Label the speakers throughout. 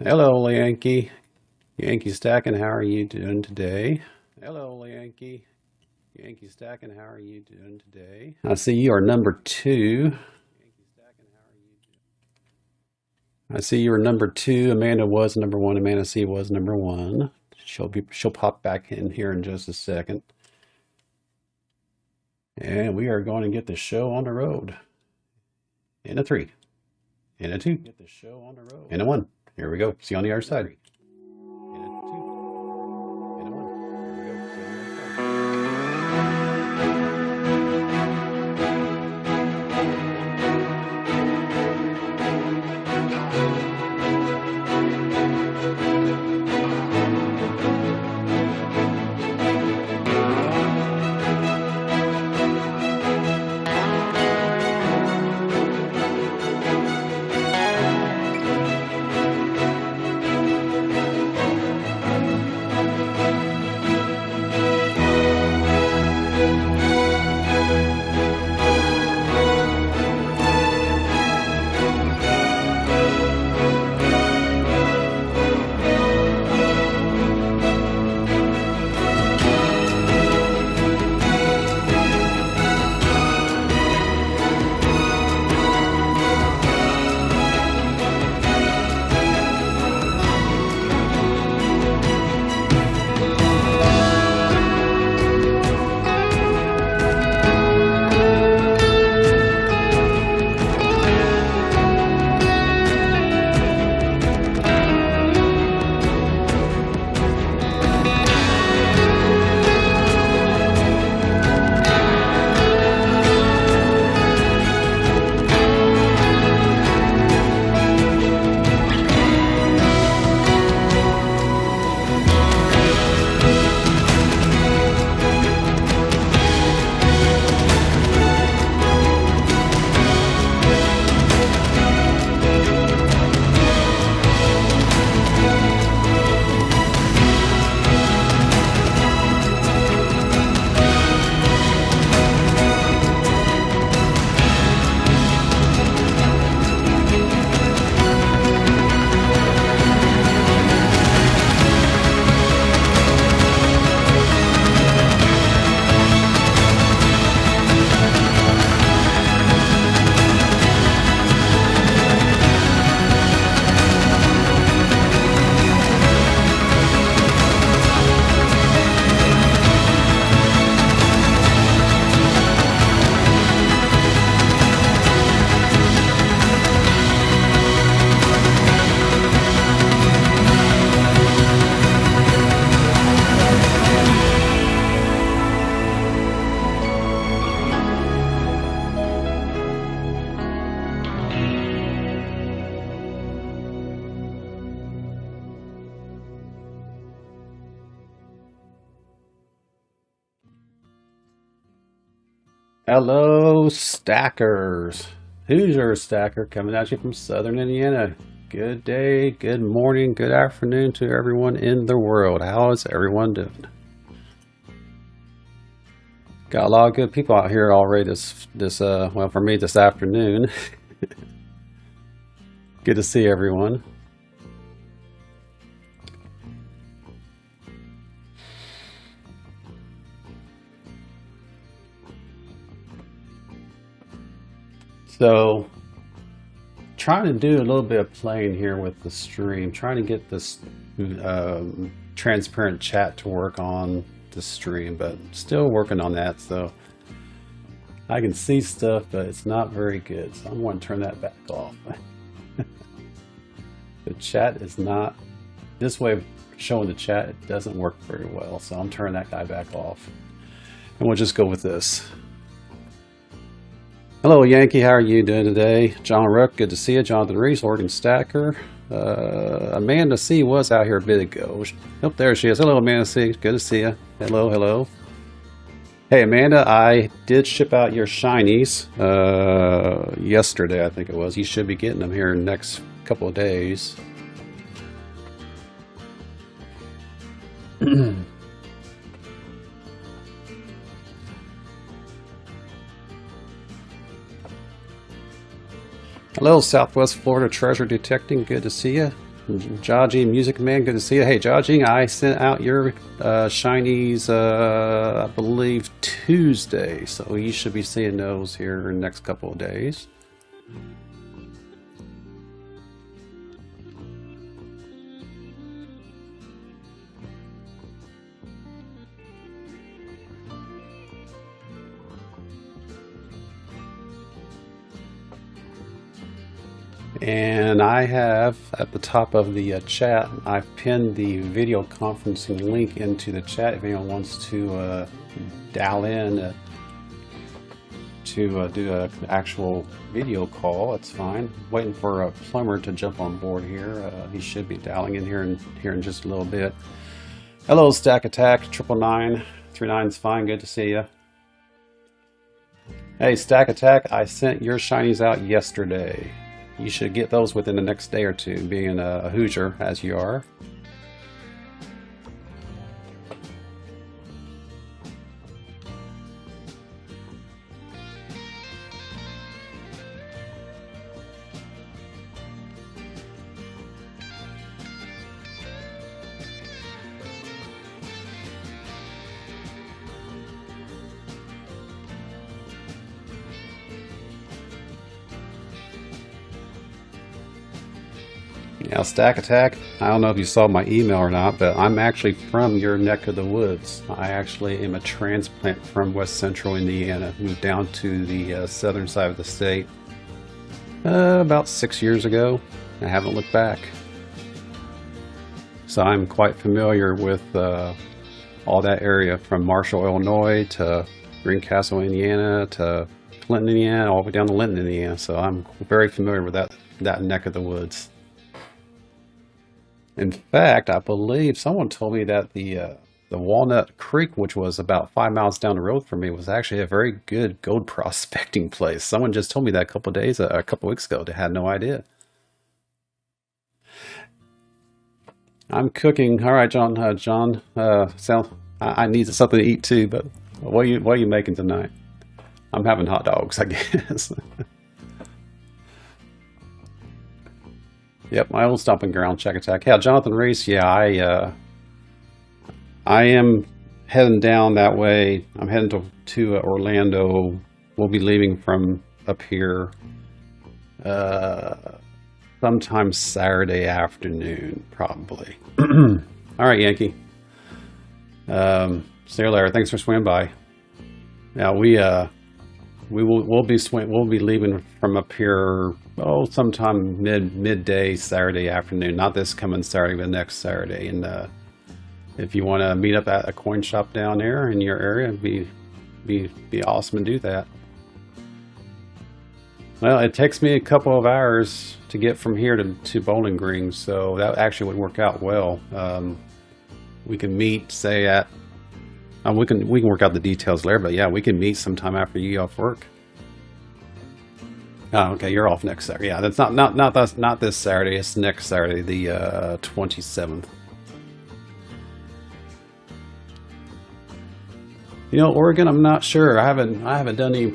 Speaker 1: Hello, Yankee. Yankee Stacking, how are you doing today? Hello, Yankee. Yankee Stacking, how are you doing today? I see you are number two. I see you were number two. Amanda was number one. Amanda C was number one. She'll pop back in here in just a second. And we are going to get the show on the road. In a three. In a two. Get the show on the road. In a one. Here we go. See you on the other side. Hello, stackers. Who's your stacker coming at you from Southern Indiana? Good day, good morning, good afternoon to everyone in the world. How is everyone doing? Got a lot of good people out here already well, for me this afternoon. Good to see everyone. So, trying to do a little bit of playing here with the stream, trying to get this transparent chat to work on the stream, but still working on that. So, I can see stuff, but it's not very good. So, I'm going to turn that back off. The chat is not, this way of showing the chat, it doesn't work very well. So, I'm turning that guy back off. And we'll just go with this. Hello, Yankee. How are you doing today? John Rook, good to see you. Jonathan Reese, Hording Stacker. Amanda C was out here a bit ago. Oh, there she is. Hello, Amanda C. Good to see you. Hello, hello. Hey, Amanda, I did ship out your shinies yesterday, I think it was. You should be getting them here in the next couple of days. Hello, Southwest Florida Treasure Detecting. Good to see you. Jajing Music Man, good to see you. Hey, Jajing, I sent out your shinies, I believe, Tuesday, so you should be seeing those here in the next couple of days. And I have at the top of the chat, I've pinned the video conferencing link into the chat if anyone wants to dial in to do an actual video call. That's fine. Waiting for a plumber to jump on board here. He should be dialing in here in just a little bit. Hello, Stack Attack 99939's fine. Good to see you. Hey, Stack Attack, I sent your shinies out yesterday. You should get those within the next day or two, being a Hoosier, as you are. Now, Stack Attack, I don't know if you saw my email or not, but I'm actually from your neck of the woods. I actually am a transplant from West Central Indiana. Moved down to the southern side of the state about 6 years ago. I haven't looked back. So I'm quite familiar with all that area, from Marshall, Illinois to Greencastle, Indiana to Clinton, Indiana, all the way down to Linton, Indiana. So I'm very familiar with that neck of the woods. In fact, I believe someone told me that the Walnut Creek, which was about 5 miles down the road from me, was actually a very good gold prospecting place. Someone just told me that a couple weeks ago. They had no idea. I'm cooking. All right, John. I need something to eat too. But what are you making tonight? I'm having hot dogs, I guess. Yep, my old stomping ground, Check Attack. Yeah, Jonathan Reese, yeah, I am heading down that way. I'm heading to Orlando. We'll be leaving from up here sometime Saturday afternoon, probably. All right, Yankee. See you later. Thanks for swinging by. Yeah, we'll be leaving from up here sometime midday Saturday afternoon. Not this coming Saturday, but next Saturday. And if you want to meet up at a coin shop down there in your area, it'd be awesome to do that. Well, it takes me a couple of hours to get from here to Bowling Green, so that actually would work out well. We can meet, say at we can work out the details later, but yeah, we can meet sometime after you get off work. Oh, okay, you're off next Saturday. Yeah, that's not this Saturday. It's next Saturday, the 27th. You know, Oregon, I'm not sure. I haven't done any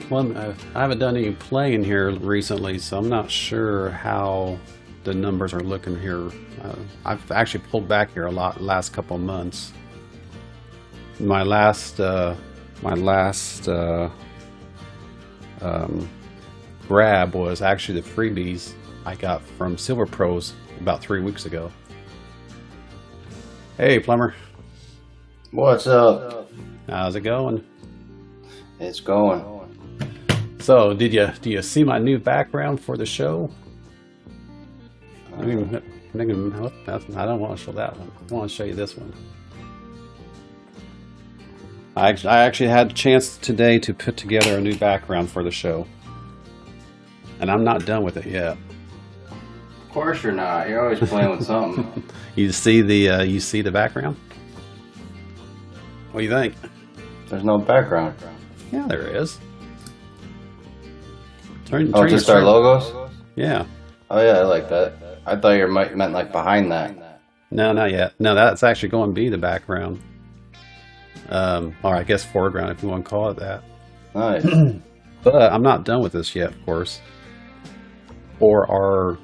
Speaker 1: playing here recently, so I'm not sure how the numbers are looking here. I've actually pulled back here a lot the last couple of months. My last grab was actually the freebies I got from Silver Pros about 3 weeks ago. Hey, Plumber.
Speaker 2: What's up?
Speaker 1: How's it going?
Speaker 2: It's going.
Speaker 1: So, do you see my new background for the show? I don't want to show that one. I want to show you this one. I actually had a chance today to put together a new background for the show. And I'm not done with it yet.
Speaker 2: Of course you're not. You're always playing with something.
Speaker 1: You see the background? What do you think?
Speaker 2: There's no background.
Speaker 1: Yeah, there is.
Speaker 2: Just our logos?
Speaker 1: Yeah.
Speaker 2: Oh yeah, I like that. I thought you meant like behind that.
Speaker 1: No, not yet. No, that's actually going to be the background. Or I guess foreground, if you want to call it that.
Speaker 2: Nice.
Speaker 1: But I'm not done with this yet, of course. For our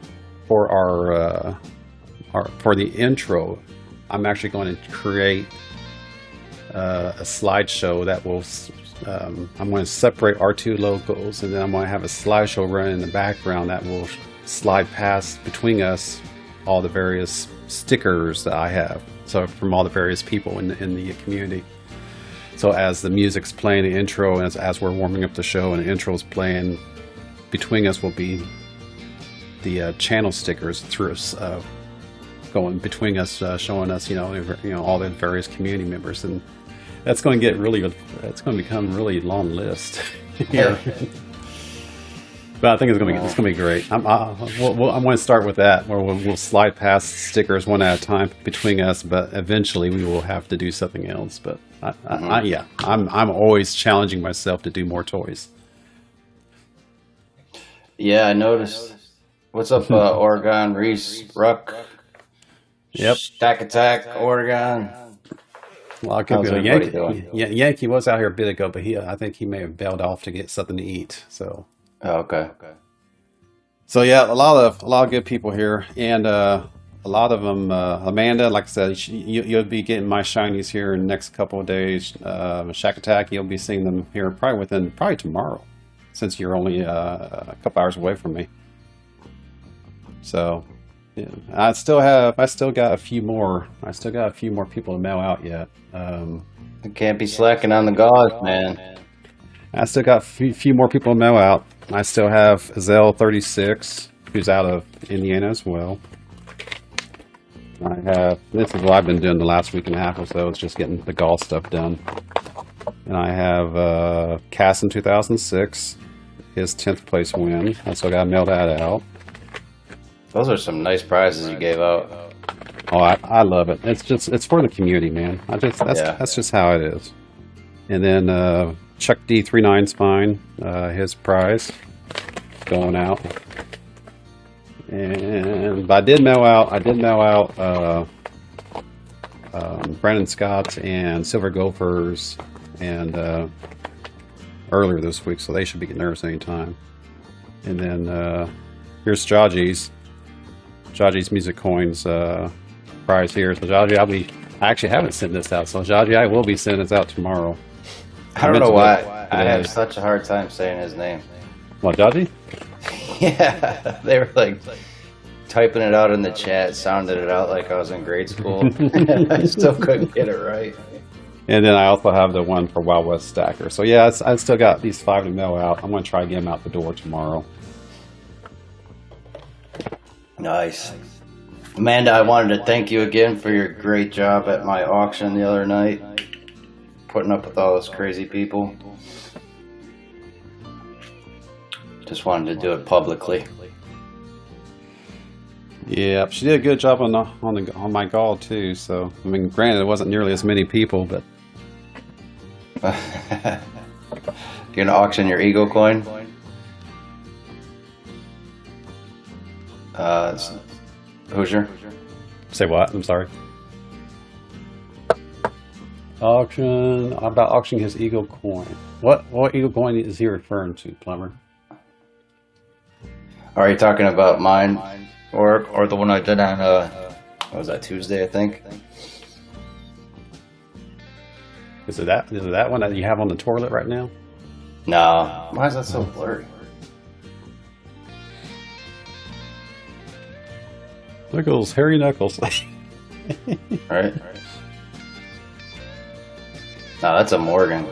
Speaker 1: for the intro, I'm actually going to create a slideshow that will. I'm going to separate our two logos, and then I'm going to have a slideshow running in the background that will slide past between us all the various stickers that I have. So from all the various people in the community. So as the music's playing, the intro, and as we're warming up the show, and the intro's playing, between us will be the channel stickers through us, going between us, showing us, all the various community members, and that's going to get really. It's going to become really long list here. But I think it's going to be great. I'm going to start with that, where we'll slide past stickers one at a time between us, but eventually we will have to do something else. But I'm always challenging myself to do more toys.
Speaker 2: Yeah, I noticed. What's up, Oregon, Reese, Ruck?
Speaker 1: Yep.
Speaker 2: Stack Attack, Oregon.
Speaker 1: Well,
Speaker 2: How's everybody doing?
Speaker 1: Yankee was out here a bit ago, but I think he may have bailed off to get something to eat. So.
Speaker 2: Oh, okay.
Speaker 1: So yeah, a lot of good people here, and a lot of them. Amanda, like I said, you'll be getting my shinies here in the next couple of days. Shack Attack, you'll be seeing them here probably tomorrow, since you're only a couple hours away from me. So, yeah, I still got a few more people to mail out yet.
Speaker 2: I can't be slacking on the gauze, man.
Speaker 1: I still got a few more people to mail out. I still have Azel36, who's out of Indiana as well. This is what I've been doing the last week and a half or so, it's just getting the golf stuff done. And I have Cass in 2006, his 10th place win. I still got to mail that out.
Speaker 2: Those are some nice prizes you gave out.
Speaker 1: Oh, I love it. It's for the community, man. That's just how it is. And then Chuck D39 Spine, his prize going out. But I did mail out Brandon Scott's and Silver Gophers and earlier this week, so they should be getting theirs anytime. And then here's Jaji's Music Coins prize here. So Jaji, I actually haven't sent this out, so Jaji, I will be sending this out tomorrow.
Speaker 2: I don't know why I have such a hard time saying his name.
Speaker 1: What, Jaji?
Speaker 2: Yeah, they were like typing it out in the chat, sounded it out like I was in grade school. I still couldn't get it right.
Speaker 1: And then I also have the one for Wild West Stacker. So yeah, I still got these 5 to mail out. I'm going to try to get them out the door tomorrow.
Speaker 2: Nice. Amanda, I wanted to thank you again for your great job at my auction the other night. Putting up with all those crazy people. Just wanted to do it publicly.
Speaker 1: Yeah, she did a good job on my gall too. So I mean, granted, it wasn't nearly as many people, but
Speaker 2: you gonna auction your ego coin? Hoosier?
Speaker 1: Say what? I'm sorry. Auctioning his ego coin. What ego coin is he referring to, Plumber?
Speaker 2: Are you talking about mine, or the one I did on what was that, Tuesday, I think?
Speaker 1: Is it that one that you have on the toilet right now?
Speaker 2: No. Why is that so blurry?
Speaker 1: Look at those hairy knuckles.
Speaker 2: Right? No, that's a Morgan.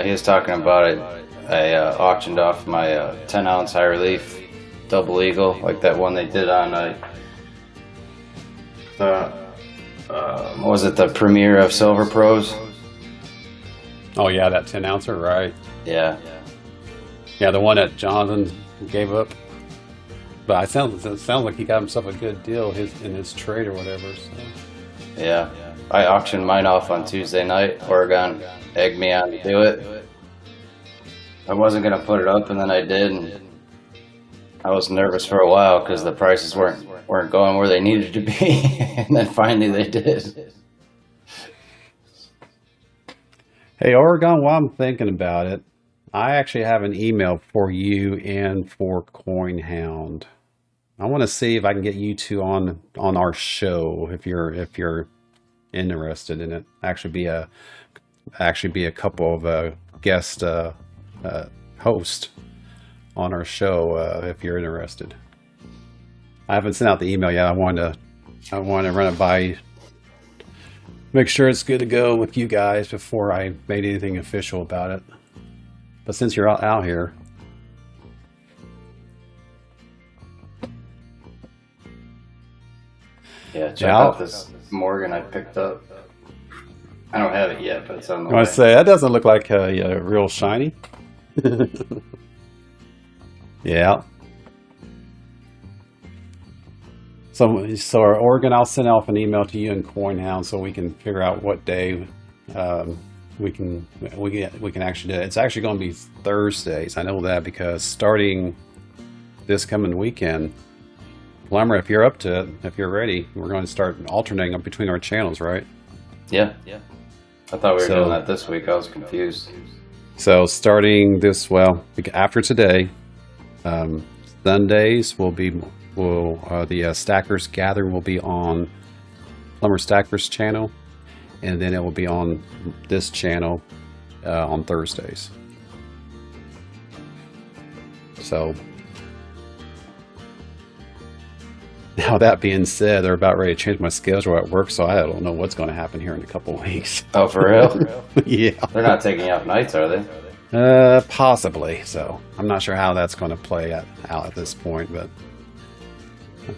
Speaker 2: He was talking about it. I auctioned off my 10-ounce high relief double eagle, like that one they did on what was it, the premiere of Silver Pros?
Speaker 1: Oh yeah, that 10-ouncer, right?
Speaker 2: Yeah.
Speaker 1: Yeah, the one that Jonathan gave up. But it sounds like he got himself a good deal in his trade or whatever. So.
Speaker 2: Yeah. I auctioned mine off on Tuesday night. Oregon egged me on to do it. I wasn't going to put it up, and then I did. And I was nervous for a while because the prices weren't going where they needed to be. And then finally they did.
Speaker 1: Hey, Oregon, while I'm thinking about it, I actually have an email for you and for CoinHound. I want to see if I can get you two on our show if you're interested in it. Actually be a couple of guest hosts on our show if you're interested. I haven't sent out the email yet. I want to run it by, make sure it's good to go with you guys before I made anything official about it. But since you're out here,
Speaker 2: yeah, check out this Morgan I picked up. I don't have it yet, but it's on the way.
Speaker 1: I want to say that doesn't look like real shiny. Yeah. So our Oregon, I'll send off an email to you and CoinHound so we can figure out what day we can actually do it. It's actually going to be Thursdays. I know that because starting this coming weekend, Plumber, if you're up to it, if you're ready, we're going to start alternating between our channels, right?
Speaker 2: Yeah. I thought we were doing that this week. I was confused.
Speaker 1: So starting after today, Sundays the Stackers Gathering will be on Plumber Stackers channel, and then it will be on this channel on Thursdays. So now that being said, they're about ready to change my schedule at work, so I don't know what's going to happen here in a couple of weeks.
Speaker 2: Oh, for real?
Speaker 1: Yeah.
Speaker 2: They're not taking off nights, are they?
Speaker 1: Possibly. So I'm not sure how that's going to play out at this point, but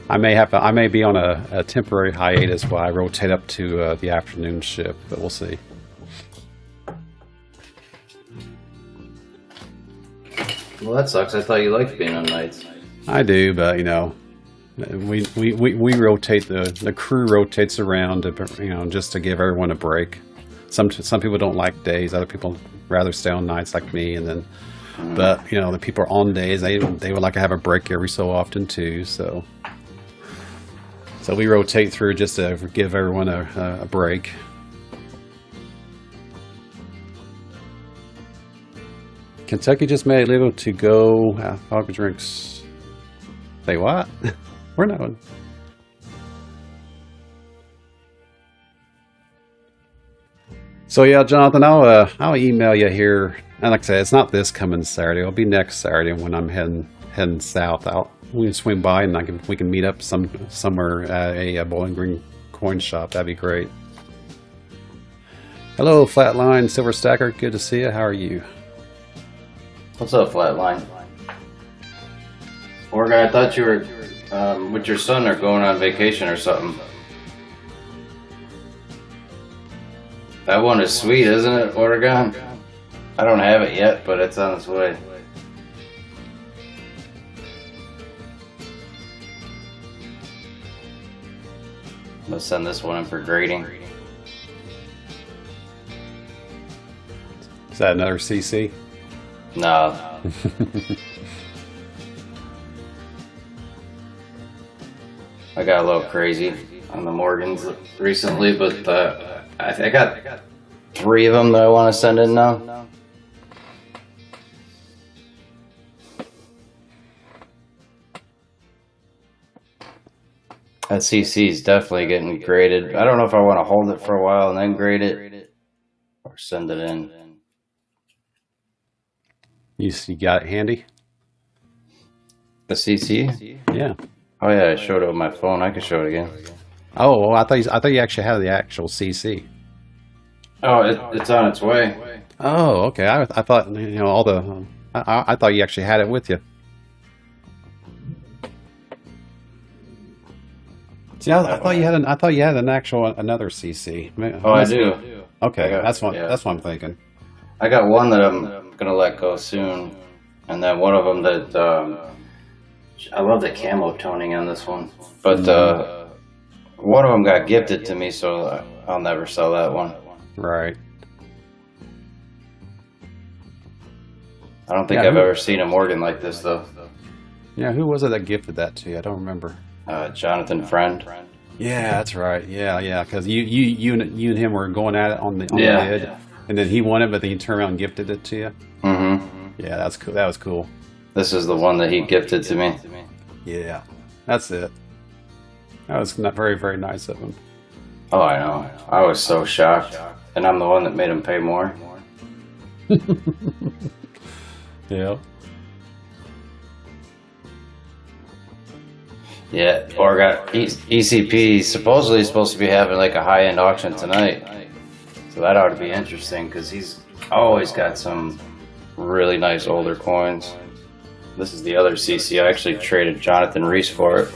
Speaker 1: I may be on a temporary hiatus while I rotate up to the afternoon shift, but we'll see.
Speaker 2: Well, that sucks. I thought you liked being on nights.
Speaker 1: I do, but we rotate, the crew rotates around to, just to give everyone a break. Some people don't like days, other people rather stay on nights like me, and then but the people are on days, they would like to have a break every so often too, so we rotate through just to give everyone a break. Kentucky just made it legal to go alcoholic drinks. Say what? We're not on. So yeah, Jonathan, I'll email you here. And like I said, it's not this coming Saturday. It'll be next Saturday when I'm heading south. We can swing by and we can meet up somewhere at a Bowling Green coin shop. That'd be great. Hello, Flatline Silver Stacker. Good to see you. How are you?
Speaker 2: What's up, Flatline? Oregon, I thought you were with your son or going on vacation or something. That one is sweet, isn't it, Oregon? I don't have it yet, but it's on its way. I'm gonna send this one in for grading.
Speaker 1: Is that another CC?
Speaker 2: No. I got a little crazy on the Morgans recently, but I got 3 of them that I want to send in now. That CC is definitely getting graded. I don't know if I want to hold it for a while and then grade it or send it in.
Speaker 1: You got it handy?
Speaker 2: The CC?
Speaker 1: Yeah.
Speaker 2: Oh yeah, I showed it on my phone. I can show it again.
Speaker 1: Oh, well, I thought you actually had the actual CC.
Speaker 2: Oh, it's on its way.
Speaker 1: Oh, okay. I thought all the. I thought you actually had it with you. See, I thought you had an actual another CC.
Speaker 2: Oh, I do.
Speaker 1: Okay, that's what I'm thinking.
Speaker 2: I got one that I'm gonna let go soon, and then one of them that I love the camo toning on this one, but one of them got gifted to me, so I'll never sell that one.
Speaker 1: Right.
Speaker 2: I don't think I've ever seen a Morgan like this though.
Speaker 1: Yeah, who was it that gifted that to you? I don't remember.
Speaker 2: Jonathan Friend.
Speaker 1: Yeah, that's right. Yeah, because you and him were going at it on the bid, and then he won it, but then he turned around and gifted it to you. Mm-hmm. Yeah, that's cool. That was cool.
Speaker 2: This is the one that he gifted to me.
Speaker 1: Yeah, That's it. That was not very, very nice of him.
Speaker 2: Oh, I know. I was so shocked. And I'm the one that made him pay more.
Speaker 1: Yeah.
Speaker 2: Yeah, Oregon ECP supposedly supposed to be having like a high-end auction tonight. So that ought to be interesting because he's always got some really nice older coins. This is the other CC. I actually traded Jonathan Reese for it.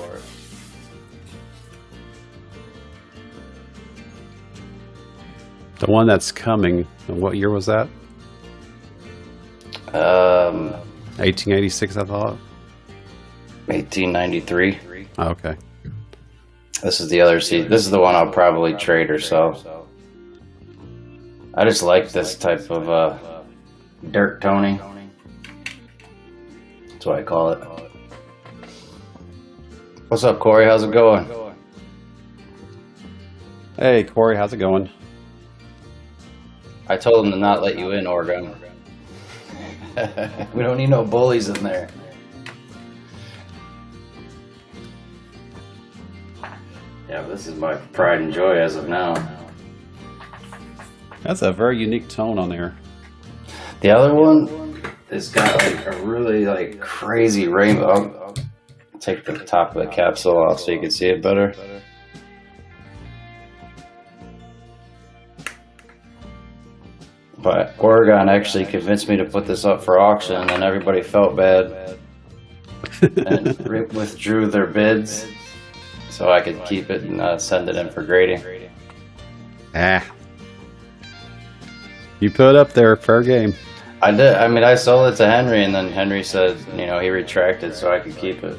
Speaker 1: The one that's coming, what year was that? 1886, I thought.
Speaker 2: 1893.
Speaker 1: Oh, okay.
Speaker 2: This is the other CC. This is the one I'll probably trade or sell. I just like this type of dirt toning. That's what I call it. What's up, Corey? How's it going?
Speaker 1: Hey, Corey, how's it going?
Speaker 2: I told him to not let you in, Oregon. We don't need no bullies in there. Yeah, but this is my pride and joy as of now.
Speaker 1: That's a very unique tone on there.
Speaker 2: The other one has got like a really like crazy rainbow. I'll take the top of the capsule off so you can see it better. But Oregon actually convinced me to put this up for auction, and then everybody felt bad and withdrew their bids so I could keep it and send it in for grading.
Speaker 1: Ah. You put it up there, fair game.
Speaker 2: I did. I mean, I sold it to Henry, and then Henry said, you know, he retracted so I could keep it.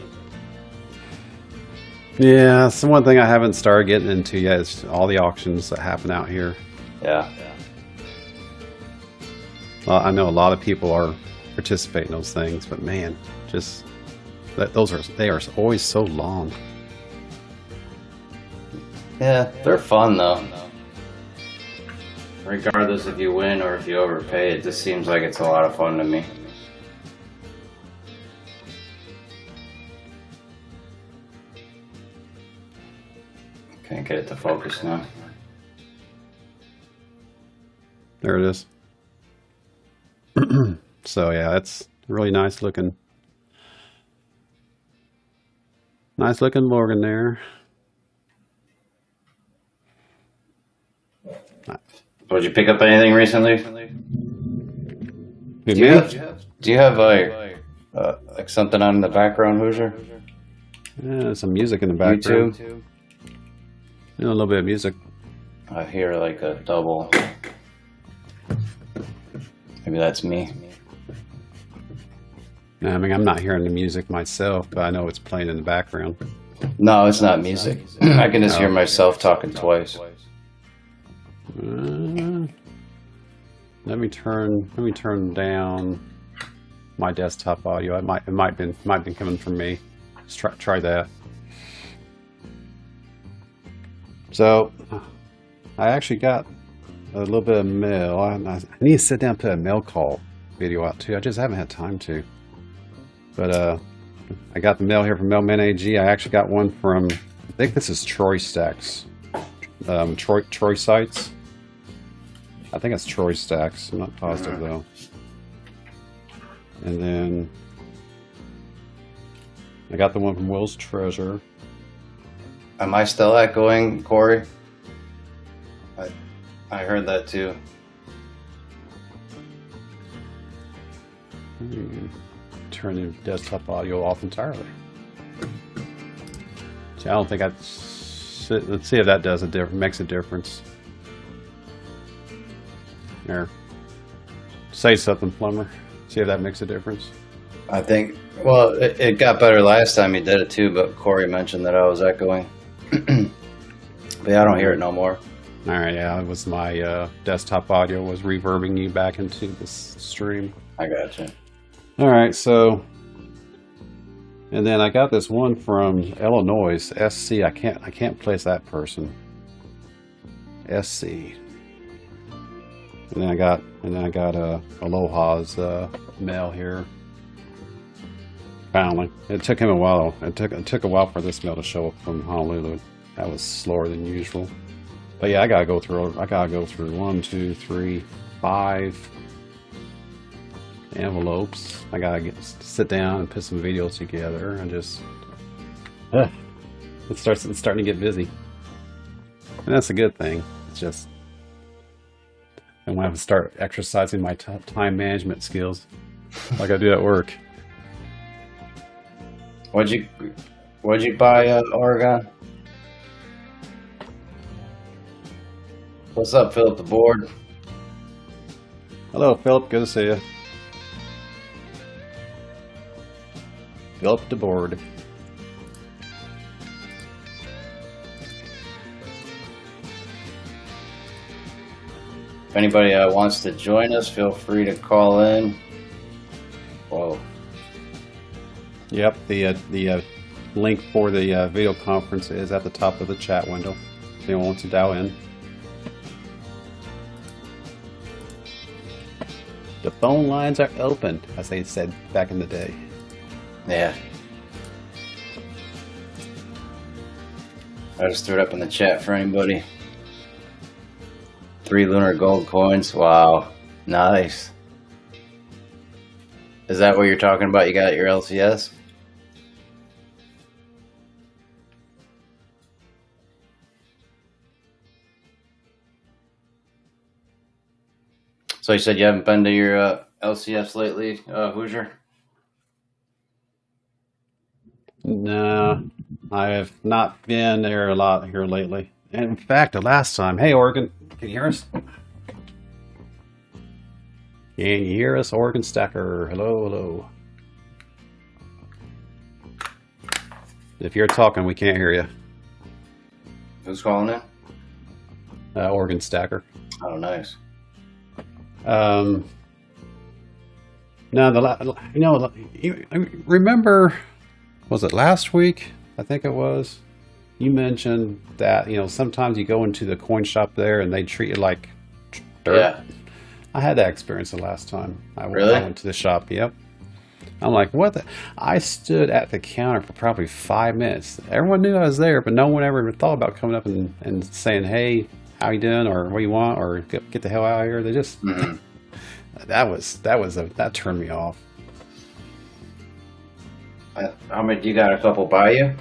Speaker 1: Yeah, that's the one thing I haven't started getting into yet is all the auctions that happen out here.
Speaker 2: Yeah.
Speaker 1: Well, I know a lot of people are participating in those things, but man, just they are always so long.
Speaker 2: Yeah, they're fun though. Regardless if you win or if you overpay, it just seems like it's a lot of fun to me. Can't get it to focus now.
Speaker 1: There it is. So yeah, that's really nice looking. Nice looking Morgan there.
Speaker 2: Did you pick up anything recently?
Speaker 1: Do
Speaker 2: you have like something on in the background, Hoosier?
Speaker 1: Yeah, some music in the background.
Speaker 2: YouTube?
Speaker 1: You know, a little bit of music.
Speaker 2: I hear like a double. Maybe that's me.
Speaker 1: I mean, I'm not hearing the music myself, but I know it's playing in the background.
Speaker 2: No, it's not music. I can just hear myself talking twice.
Speaker 1: Let me turn down my desktop audio. It might be coming from me. Let's try that. So I actually got a little bit of mail. I need to sit down and put a mail call video out too. I just haven't had time to. But I got the mail here from Mailman AG. I actually got one from, I think this is Troy Stacks. Troy Sites. I think it's Troy Stacks. I'm not positive though. And then I got the one from Will's Treasure.
Speaker 2: Am I still echoing, Corey? I heard that too.
Speaker 1: Turn the desktop audio off entirely. See, I don't think let's see if that does makes a difference. There. Say something, Plumber. See if that makes a difference.
Speaker 2: I think, well, it got better last time he did it too, but Corey mentioned that I was echoing. But yeah, I don't hear it no more.
Speaker 1: All right, yeah, it was my desktop audio was reverbing you back into this stream.
Speaker 2: I gotcha.
Speaker 1: All right, so, and then I got this one from Illinois, SC. I can't place that person. SC. And then I got Aloha's mail here. Finally, it took him a while. It took a while for this mail to show up from Honolulu. That was slower than usual. But yeah, I gotta go through 1, 2, 3, 5 envelopes. I gotta sit down and put some videos together and just. It's starting to get busy, and that's a good thing. It's just I'm gonna have to start exercising my time management skills, like I do at work.
Speaker 2: What'd you buy, Oregon? What's up, Philip the board?
Speaker 1: Hello, Philip. Good to see you. Philip the board.
Speaker 2: If anybody wants to join us, feel free to call in. Whoa.
Speaker 1: Yep, the link for the video conference is at the top of the chat window. If anyone wants to dial in. The phone lines are open, as they said back in the day.
Speaker 2: Yeah. I just threw it up in the chat for anybody. 3 lunar gold coins. Wow. Nice. Is that what you're talking about? You got your LCS? So you said you haven't been to your LCS lately, Hoosier?
Speaker 1: No, I have not been there a lot here lately. And in fact, the last time, hey Oregon, can you hear us? Can you hear us, Oregon Stacker? Hello, hello. If you're talking, we can't hear you.
Speaker 2: Who's calling in?
Speaker 1: Oregon Stacker.
Speaker 2: Oh, nice.
Speaker 1: No, you remember, was it last week? I think it was. You mentioned that, sometimes you go into the coin shop there and they treat you like dirt.
Speaker 2: Yeah.
Speaker 1: I had that experience the last time I
Speaker 2: Really?
Speaker 1: went to the shop. Yep. I'm like, what the? I stood at the counter for probably 5 minutes. Everyone knew I was there, but no one ever thought about coming up and saying, hey, how you doing, or what you want, or get the hell out of here. They just that turned me off.
Speaker 2: How many do you got? A couple by you?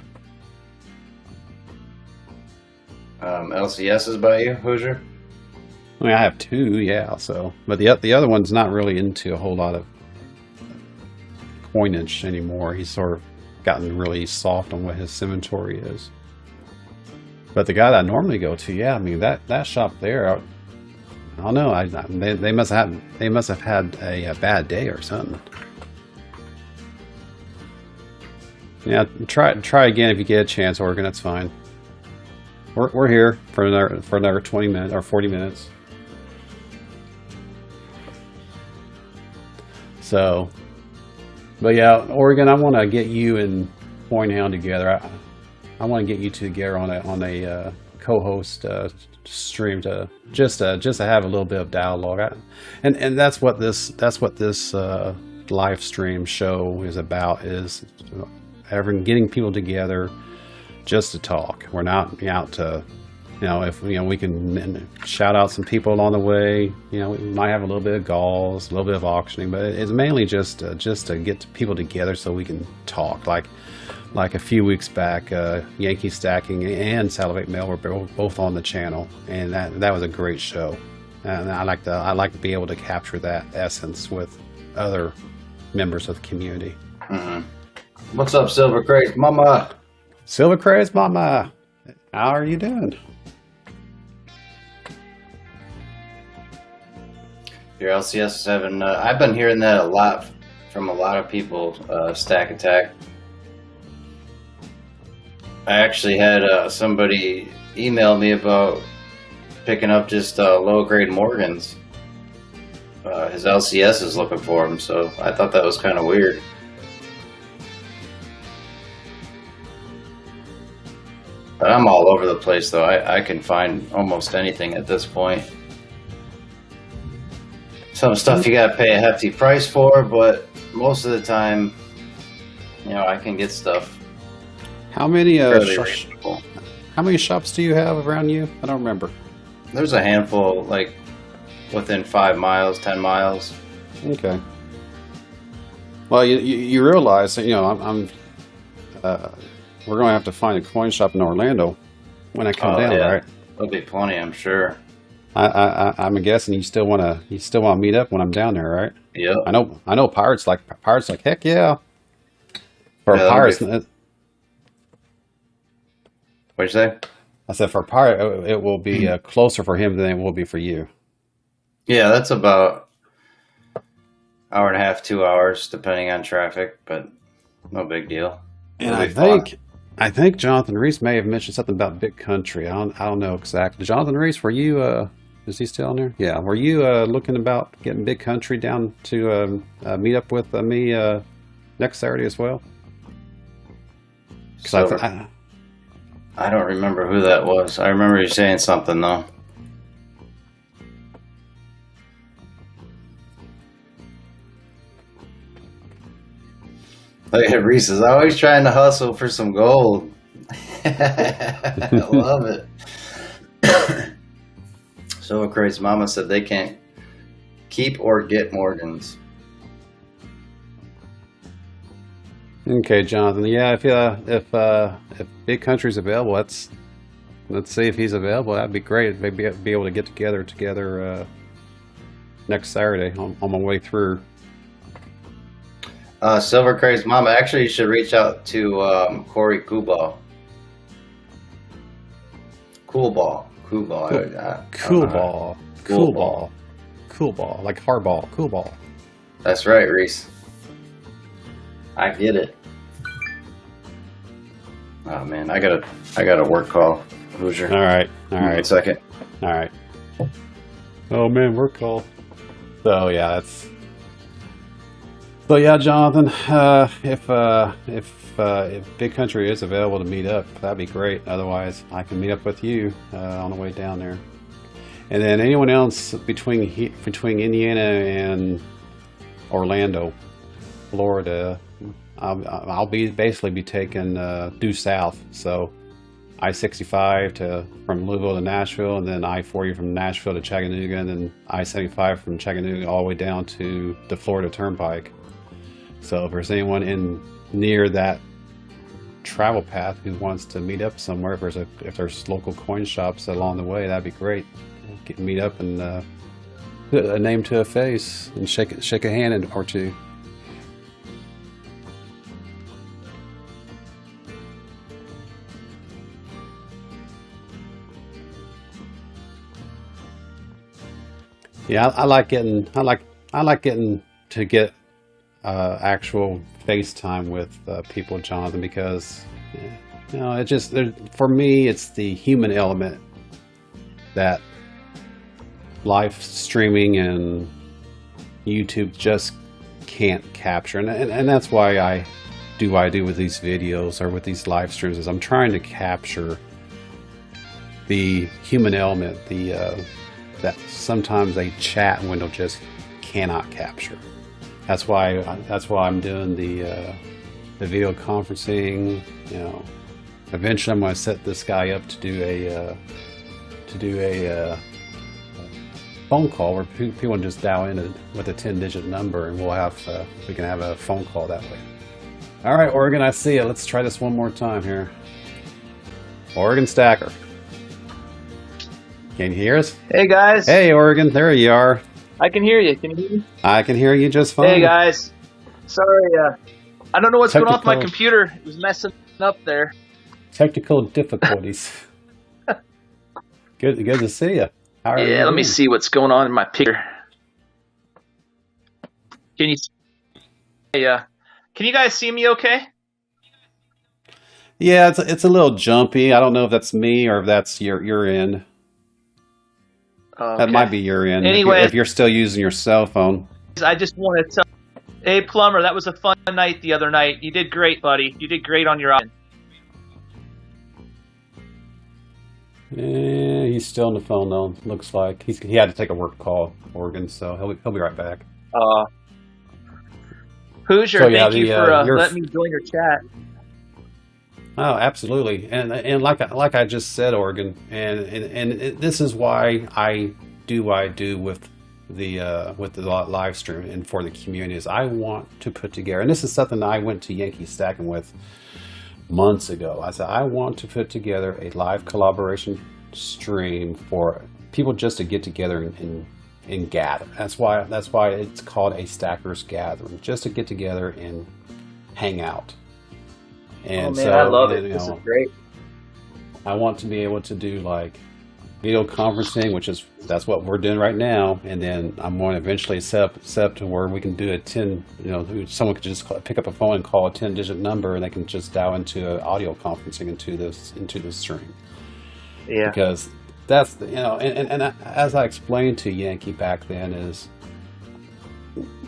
Speaker 2: LCSs by you, Hoosier?
Speaker 1: I mean, I have 2, yeah. So, but the other one's not really into a whole lot of coinage anymore. He's sort of gotten really soft on what his inventory is. But the guy that I normally go to, yeah, I mean that shop there, I don't know. They must have had a bad day or something. Yeah, try again if you get a chance, Oregon. That's fine. We're here for another 20 minutes or 40 minutes. So, but yeah, Oregon, I want to get you and Coinhound together. I want to get you two together on a co-host stream to just to have a little bit of dialogue. And that's what this live stream show is about, is getting people together just to talk. We're not out to, if we can shout out some people along the way. We might have a little bit of galls, a little bit of auctioning, but it's mainly just to get people together so we can talk. Like a few weeks back, Yankee Stacking and Salivate Mail were both on the channel, and that was a great show. And I like to be able to capture that essence with other members of the community.
Speaker 2: Mm-hmm. What's up, Silver Craze Mama?
Speaker 1: Silver Craze Mama, how are you doing?
Speaker 2: Your LCS is having. I've been hearing that a lot from a lot of people. Stack Attack. I actually had somebody email me about picking up just low-grade Morgans. His LCS is looking for him, so I thought that was kind of weird. But I'm all over the place, though. I can find almost anything at this point. Some stuff you gotta pay a hefty price for, but most of the time I can get stuff
Speaker 1: How many
Speaker 2: fairly reasonable.
Speaker 1: how many shops do you have around you? I don't remember.
Speaker 2: There's a handful, like within 5 miles, 10 miles.
Speaker 1: Okay. Well, you realize that we're going to have to find a coin shop in Orlando when I come down,
Speaker 2: yeah.
Speaker 1: right?
Speaker 2: There'll be plenty, I'm sure.
Speaker 1: I'm guessing you still want to meet up when I'm down there, right?
Speaker 2: Yep.
Speaker 1: I know pirates like heck yeah. For
Speaker 2: Yeah,
Speaker 1: pirates,
Speaker 2: what'd you say?
Speaker 1: I said for a pirate, it will be closer for him than it will be for you.
Speaker 2: Yeah, that's about hour and a half, 2 hours, depending on traffic, but no big deal.
Speaker 1: And
Speaker 2: It'll be fun.
Speaker 1: I think Jonathan Reese may have mentioned something about Big Country. I don't know exactly. Jonathan Reese, were you is he still in there? Yeah. Were you looking about getting Big Country down to meet up with me next Saturday as well? Because
Speaker 2: I don't remember who that was. I remember you saying something though. Look at Reese's always trying to hustle for some gold. I love it. So Crazy Mama said they can't keep or get Morgans.
Speaker 1: Okay, Jonathan. Yeah, if Big Country's available, let's see if he's available. That'd be great. Maybe be able to get together next Saturday on my way through.
Speaker 2: Silver Crazy Mama, actually you should reach out to Corey Coolball. Coolball.
Speaker 1: Cool ball, like hardball, cool ball.
Speaker 2: That's right, Reese. I get it. Oh man, I got a work call. Hoosier.
Speaker 1: All right.
Speaker 2: 1 second.
Speaker 1: All right. Oh man, work call. So yeah, Jonathan. If Big Country is available to meet up, that'd be great. Otherwise, I can meet up with you on the way down there. And then anyone else between Indiana and Orlando, Florida, I'll basically be taking due south. So I-65 from Louisville to Nashville, and then I-40 from Nashville to Chattanooga, and then I-75 from Chattanooga all the way down to the Florida Turnpike. So if there's anyone near that travel path who wants to meet up somewhere, if there's local coin shops along the way, that'd be great. Meet up and put a name to a face and shake a hand or two. Yeah, I like getting to get actual FaceTime with people, Jonathan, because it just for me it's the human element that live streaming and YouTube just can't capture, and that's why I do what I do with these videos or with these live streams, is I'm trying to capture the human element, that sometimes a chat window just cannot capture. That's why I'm doing the video conferencing. Eventually I'm going to set this guy up to do a phone call where people just dial in with a 10-digit number, and we can have a phone call that way. All right, Oregon, I see it. Let's try this one more time here. Oregon Stacker. Can you hear us?
Speaker 3: Hey guys.
Speaker 1: Hey Oregon, there you are.
Speaker 3: I can hear you. Can you hear me?
Speaker 1: I can hear you just fine.
Speaker 3: Hey guys. Sorry, I don't know what's going on with my computer. It was messing up there.
Speaker 1: Technical difficulties. Good to see you. How are you?
Speaker 3: Let me see what's going on in my picture. Can you? Can you guys see me okay?
Speaker 1: Yeah, it's a little jumpy. I don't know if that's me or if that's your end.
Speaker 3: Okay.
Speaker 1: That might be your end.
Speaker 3: Anyway,
Speaker 1: if you're still using your cell phone.
Speaker 3: I just want to tell. Hey Plumber, that was a fun night the other night. You did great, buddy. You did great on your island.
Speaker 1: Yeah, he's still on the phone though. Looks like he had to take a work call, Oregon. So he'll be right back.
Speaker 3: Hoosier,
Speaker 1: So, yeah,
Speaker 3: thank you
Speaker 1: the,
Speaker 3: for
Speaker 1: your
Speaker 3: letting me join your chat.
Speaker 1: Oh, absolutely, and like I just said, Oregon, and this is why I do what I do with the live stream and for the community is I want to put together, and this is something I went to Yankee Stacking with months ago. I said I want to put together a live collaboration stream for people just to get together and gather. That's why it's called a Stackers Gathering, just to get together and hang out. And
Speaker 3: oh man,
Speaker 1: so,
Speaker 3: I love it.
Speaker 1: you
Speaker 3: This is
Speaker 1: know,
Speaker 3: great.
Speaker 1: I want to be able to do like video conferencing, that's what we're doing right now. And then I'm going to eventually set up to where we can do a 10, someone could just pick up a phone and call a 10-digit number, and they can just dial into audio conferencing into this stream.
Speaker 3: Yeah.
Speaker 1: Because that's and as I explained to Yankee back then is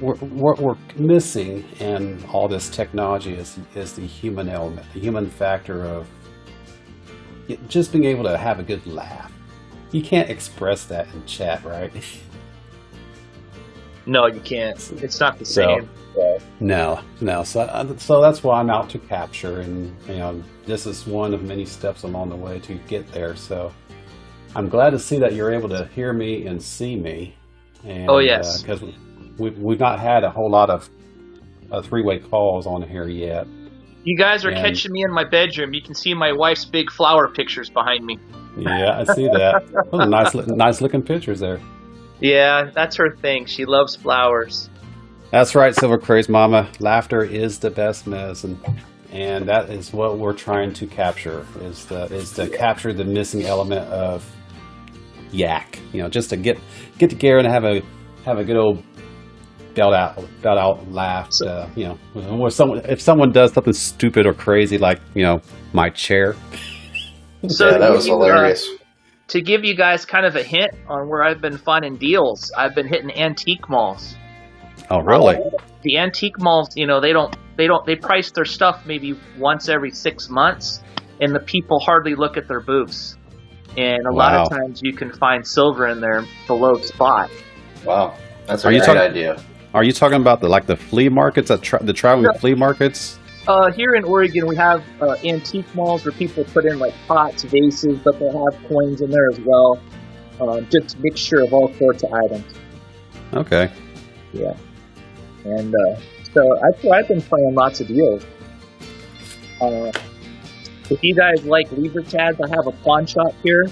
Speaker 1: what we're missing in all this technology is the human element, the human factor of just being able to have a good laugh. You can't express that in chat, right?
Speaker 3: No, you can't. It's not the same.
Speaker 1: No. So that's why I'm out to capture, and this is one of many steps along the way to get there. So I'm glad to see that you're able to hear me and see me. And,
Speaker 3: oh yes,
Speaker 1: because we've not had a whole lot of three-way calls on here yet.
Speaker 3: You guys are catching me in my bedroom. You can see my wife's big flower pictures behind me.
Speaker 1: Yeah, I see that. Those are nice looking pictures there.
Speaker 3: Yeah, that's her thing. She loves flowers.
Speaker 1: That's right, Silver Craze Mama. Laughter is the best medicine, and that is what we're trying to capture. Is to capture the missing element of yak. Just to get together and have a good old belt out laugh. If someone does something stupid or crazy like my chair.
Speaker 3: So
Speaker 2: yeah, that was hilarious.
Speaker 3: To give you guys kind of a hint on where I've been finding deals, I've been hitting antique malls.
Speaker 1: Oh, really?
Speaker 3: The antique malls, they price their stuff maybe once every 6 months, and the people hardly look at their booths. And a lot of times you can find silver in there below spot.
Speaker 2: Wow, that's a great idea.
Speaker 1: Are you talking about the flea markets, the traveling flea markets?
Speaker 3: Here in Oregon, we have antique malls where people put in like pots, vases, but they'll have coins in there as well. Just a mixture of all sorts of items.
Speaker 1: Okay.
Speaker 3: Yeah. And so I've been playing lots of deals. If you guys like Libertads, I have a pawn shop here.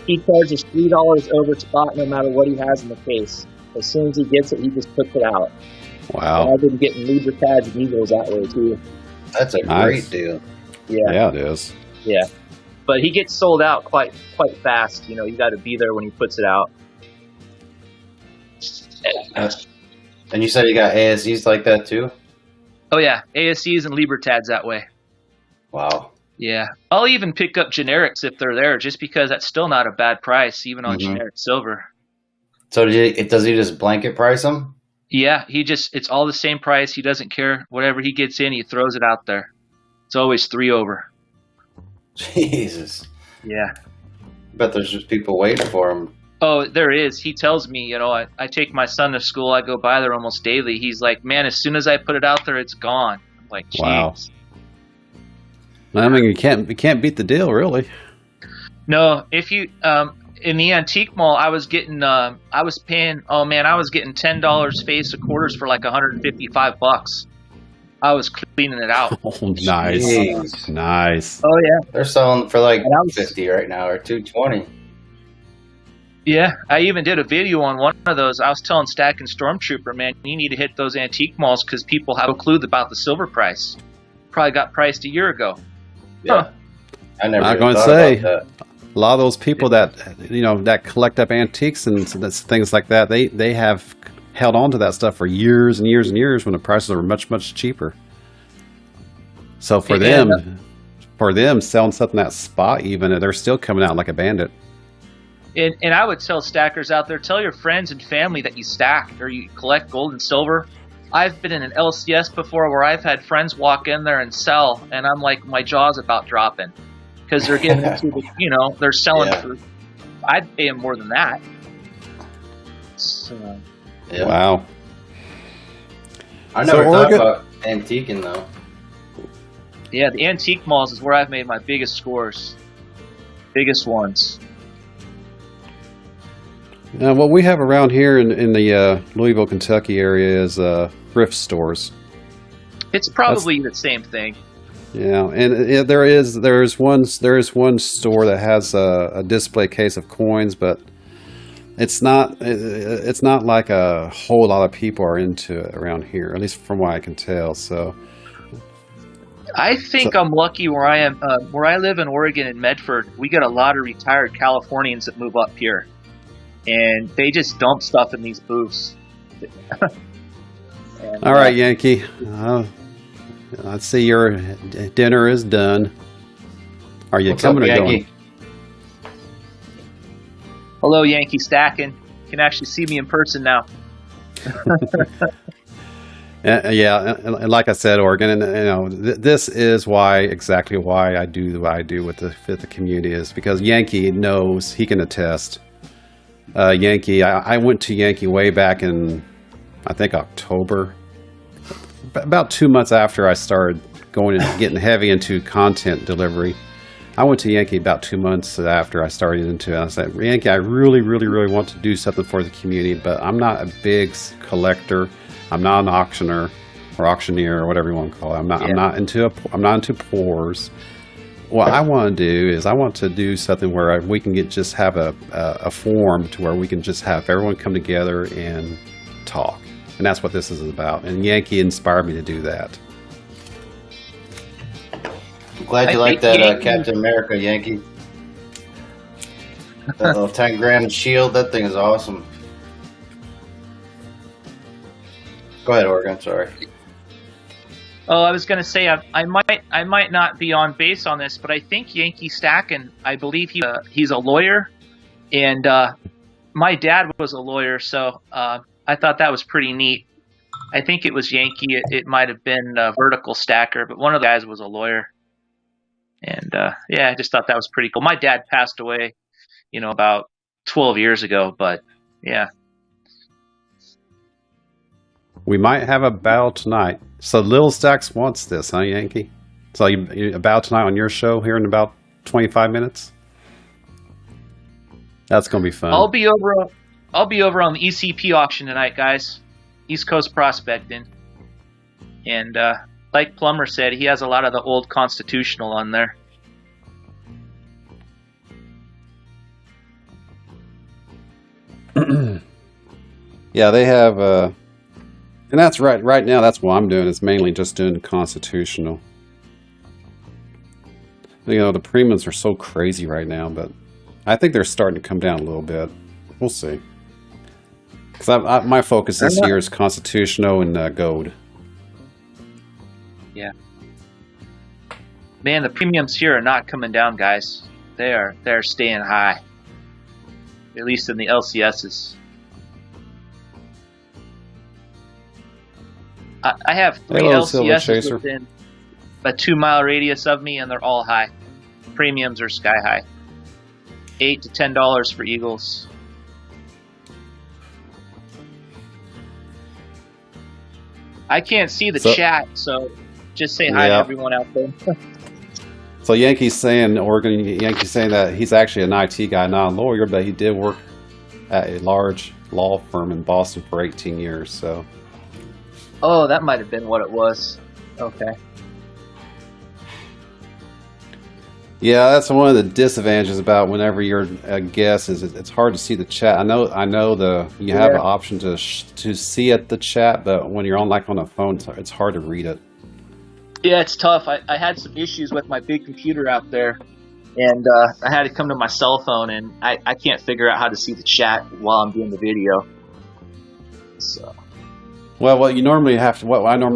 Speaker 3: He charges $3 over spot no matter what he has in the case. As soon as he gets it, he just puts it out.
Speaker 1: Wow.
Speaker 3: And I've been getting Libertads and Eagles that way too.
Speaker 2: That's a great deal.
Speaker 1: Yeah, it is.
Speaker 3: Yeah. But he gets sold out quite fast. You got to be there when he puts it out.
Speaker 2: And you said you got ASEs like that too?
Speaker 3: Oh yeah, ASEs and Libertads that way.
Speaker 2: Wow.
Speaker 3: Yeah. I'll even pick up generics if they're there, just because that's still not a bad price, even on generic silver.
Speaker 2: So does he just blanket price them?
Speaker 3: Yeah, it's all the same price. He doesn't care. Whatever he gets in, he throws it out there. It's always 3 over.
Speaker 2: Jesus.
Speaker 3: Yeah.
Speaker 2: Bet there's just people waiting for him.
Speaker 3: Oh, there is. He tells me, I take my son to school. I go by there almost daily. He's like, man, as soon as I put it out there, it's gone. I'm like, geez.
Speaker 1: Wow. I mean, you can't beat the deal, really.
Speaker 3: No, if you in the antique mall, I was getting I was getting $10 face of quarters for like $155. I was cleaning it out.
Speaker 1: Oh, nice.
Speaker 2: Jeez.
Speaker 1: Nice.
Speaker 3: Oh yeah.
Speaker 2: They're selling for like $50 right now or $220.
Speaker 3: Yeah, I even did a video on one of those. I was telling Stack and Stormtrooper, man, you need to hit those antique malls because people have no clue about the silver price. Probably got priced a year ago.
Speaker 2: Yeah. I never
Speaker 1: I'm going to say a lot of those people that that collect up antiques and things like that, they have held on to that stuff for years and years and years when the prices are much, much cheaper. So for them selling something at spot, even they're still coming out like a bandit.
Speaker 3: And I would tell stackers out there, tell your friends and family that you stack or you collect gold and silver. I've been in an LCS before where I've had friends walk in there and sell, and I'm like, my jaw's about dropping because they're getting into the, they're selling for, I'd pay them more than that. So,
Speaker 2: yeah.
Speaker 1: Wow.
Speaker 2: I never thought about antiquing though.
Speaker 3: Yeah, the antique malls is where I've made my biggest scores. Biggest ones.
Speaker 1: What we have around here in the Louisville, Kentucky area is thrift stores.
Speaker 3: It's probably the same thing.
Speaker 1: Yeah, and there is one store that has a display case of coins, but it's not like a whole lot of people are into it around here, at least from what I can tell. So
Speaker 3: I think I'm lucky where I am. Where I live in Oregon in Medford, we get a lot of retired Californians that move up here, and they just dump stuff in these booths. And,
Speaker 1: all right, Yankee. Let's see, your dinner is done. Are you
Speaker 2: What's
Speaker 1: coming
Speaker 2: up,
Speaker 1: or
Speaker 2: Yankee?
Speaker 1: going?
Speaker 3: Hello, Yankee stacking. You can actually see me in person now.
Speaker 1: Yeah, and like I said, Oregon, and this is exactly why I do what I do with the community, is because Yankee knows, he can attest. Yankee, I went to Yankee way back in, I think, October. About 2 months after I started going and getting heavy into content delivery. I went to Yankee about 2 months after I started into it. I said, Yankee, I really, really, really want to do something for the community, but I'm not a big collector. I'm not an auctioneer or whatever you want to call it. I'm not into pours. What I want to do is I want to do something where we can have a forum to where we can just have everyone come together and talk. And that's what this is about. And Yankee inspired me to do that.
Speaker 2: I'm glad you like that Captain America, Yankee. That little 10 grand shield, that thing is awesome. Go ahead, Oregon, sorry.
Speaker 3: Oh, I was going to say I might not be on base on this, but I think Yankee Stackin', I believe he's a lawyer, and my dad was a lawyer, so I thought that was pretty neat. I think it was Yankee. It might have been Vertical Stacker, but one of the guys was a lawyer. And yeah, I just thought that was pretty cool. My dad passed away, about 12 years ago, but yeah.
Speaker 1: We might have a battle tonight. So Lil Stacks wants this, huh, Yankee? So you a battle tonight on your show here in about 25 minutes? That's going to be fun.
Speaker 3: I'll be over on the ECP auction tonight, guys. East Coast Prospecting. And like Plumber said, he has a lot of the old Constitutional on there.
Speaker 1: Yeah, they have, and that's right. Right now, that's what I'm doing. Is mainly just doing Constitutional. The premiums are so crazy right now, but I think they're starting to come down a little bit. We'll see. Because my focus this year is Constitutional and Gold.
Speaker 3: Yeah. Man, the premiums here are not coming down, guys. They're staying high. At least in the LCSs. I have 3 LCSs within a 2-mile radius of me, and they're all high. Premiums are sky high. $8 to $10 for Eagles. I can't see the chat, so just say hi to everyone out there.
Speaker 1: So Yankee's saying, Yankee's saying that he's actually an IT guy, not a lawyer, but he did work at a large law firm in Boston for 18 years. So.
Speaker 3: Oh, that might have been what it was. Okay.
Speaker 1: Yeah, that's one of the disadvantages about whenever you're a guest is it's hard to see the chat. I know you have an option to see the chat, but when you're on a phone, it's hard to read it.
Speaker 3: Yeah, it's tough. I had some issues with my big computer out there, and I had to come to my cell phone, and I can't figure out how to see the chat while I'm doing the video. So.
Speaker 1: Well, what I normally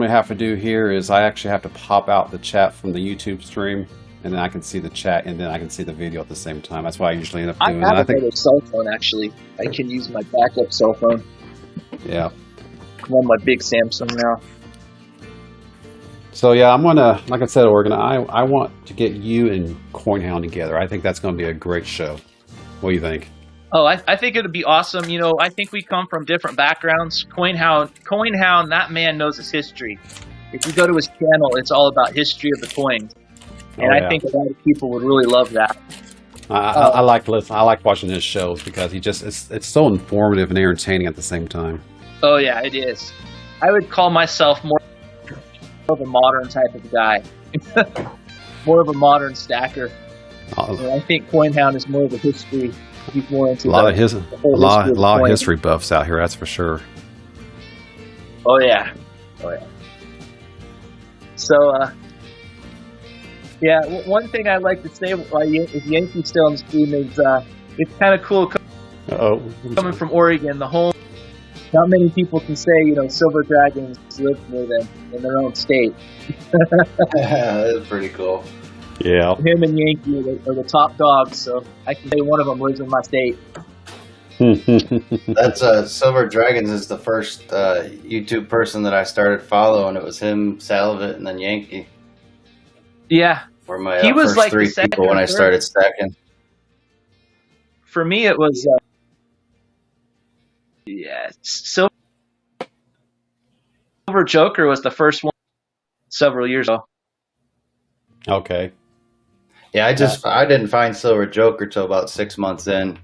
Speaker 1: have to do here is I actually have to pop out the chat from the YouTube stream, and then I can see the chat, and then I can see the video at the same time. That's what I usually end up doing.
Speaker 3: I have a cell phone, actually. I can use my backup cell phone.
Speaker 1: Yeah.
Speaker 3: I'm on my big Samsung now.
Speaker 1: So yeah, I'm gonna, like I said, Oregon, I want to get you and CoinHound together. I think that's gonna be a great show. What do you think?
Speaker 3: Oh, I think it would be awesome. I think we come from different backgrounds. CoinHound, that man knows his history. If you go to his channel, it's all about history of the coins, and I think a lot of people would really love that.
Speaker 1: I like watching his shows because it's so informative and entertaining at the same time.
Speaker 3: Oh yeah, it is. I would call myself more of a modern type of guy, more of a modern stacker. And I think CoinHound is more of a history. He's more into
Speaker 1: a lot of history buffs out here. That's for sure.
Speaker 3: Oh yeah. So, yeah, one thing I'd like to say if Yankee's still on the stream is it's kind of cool coming from Oregon, the home. Not many people can say, Silver Dragons live near them in their own state.
Speaker 2: That's pretty cool.
Speaker 3: Yeah. Him and Yankee are the top dogs, so I can say one of them lives in my state.
Speaker 2: That's Silver Dragons is the first YouTube person that I started following. It was him, Salivate, and then Yankee.
Speaker 3: Yeah.
Speaker 2: Were my
Speaker 3: he was
Speaker 2: first
Speaker 3: like
Speaker 2: three people when I started stacking.
Speaker 3: For me, it was Silver Joker was the first one several years ago.
Speaker 1: Okay.
Speaker 2: Yeah, I didn't find Silver Joker till about 6 months in,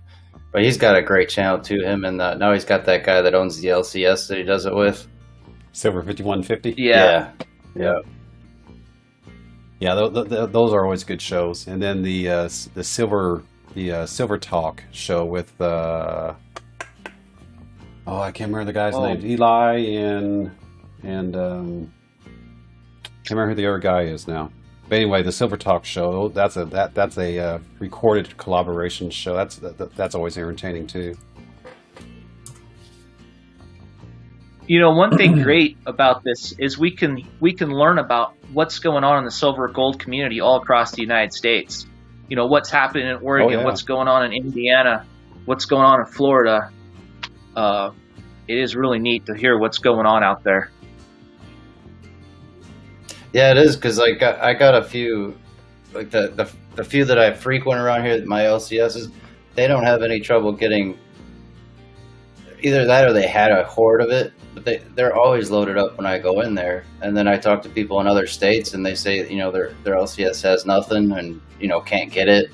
Speaker 2: but he's got a great channel too. Him and now he's got that guy that owns the LCS that he does it with.
Speaker 1: Silver 5150.
Speaker 2: Yeah.
Speaker 1: Those are always good shows. And then the Silver Talk show with I can't remember the guy's name. Eli and can't remember who the other guy is now. But anyway, the Silver Talk show, that's a recorded collaboration show. That's always entertaining too.
Speaker 3: One thing great about this is we can learn about what's going on in the silver gold community all across the United States. What's happening in Oregon, what's going on in Indiana, what's going on in Florida. It is really neat to hear what's going on out there.
Speaker 2: Yeah, it is, because I got a few, like the few that I frequent around here, my LCSs, they don't have any trouble getting either that or they had a horde of it, but they're always loaded up when I go in there. And then I talk to people in other states and they say, their LCS has nothing and, can't get it.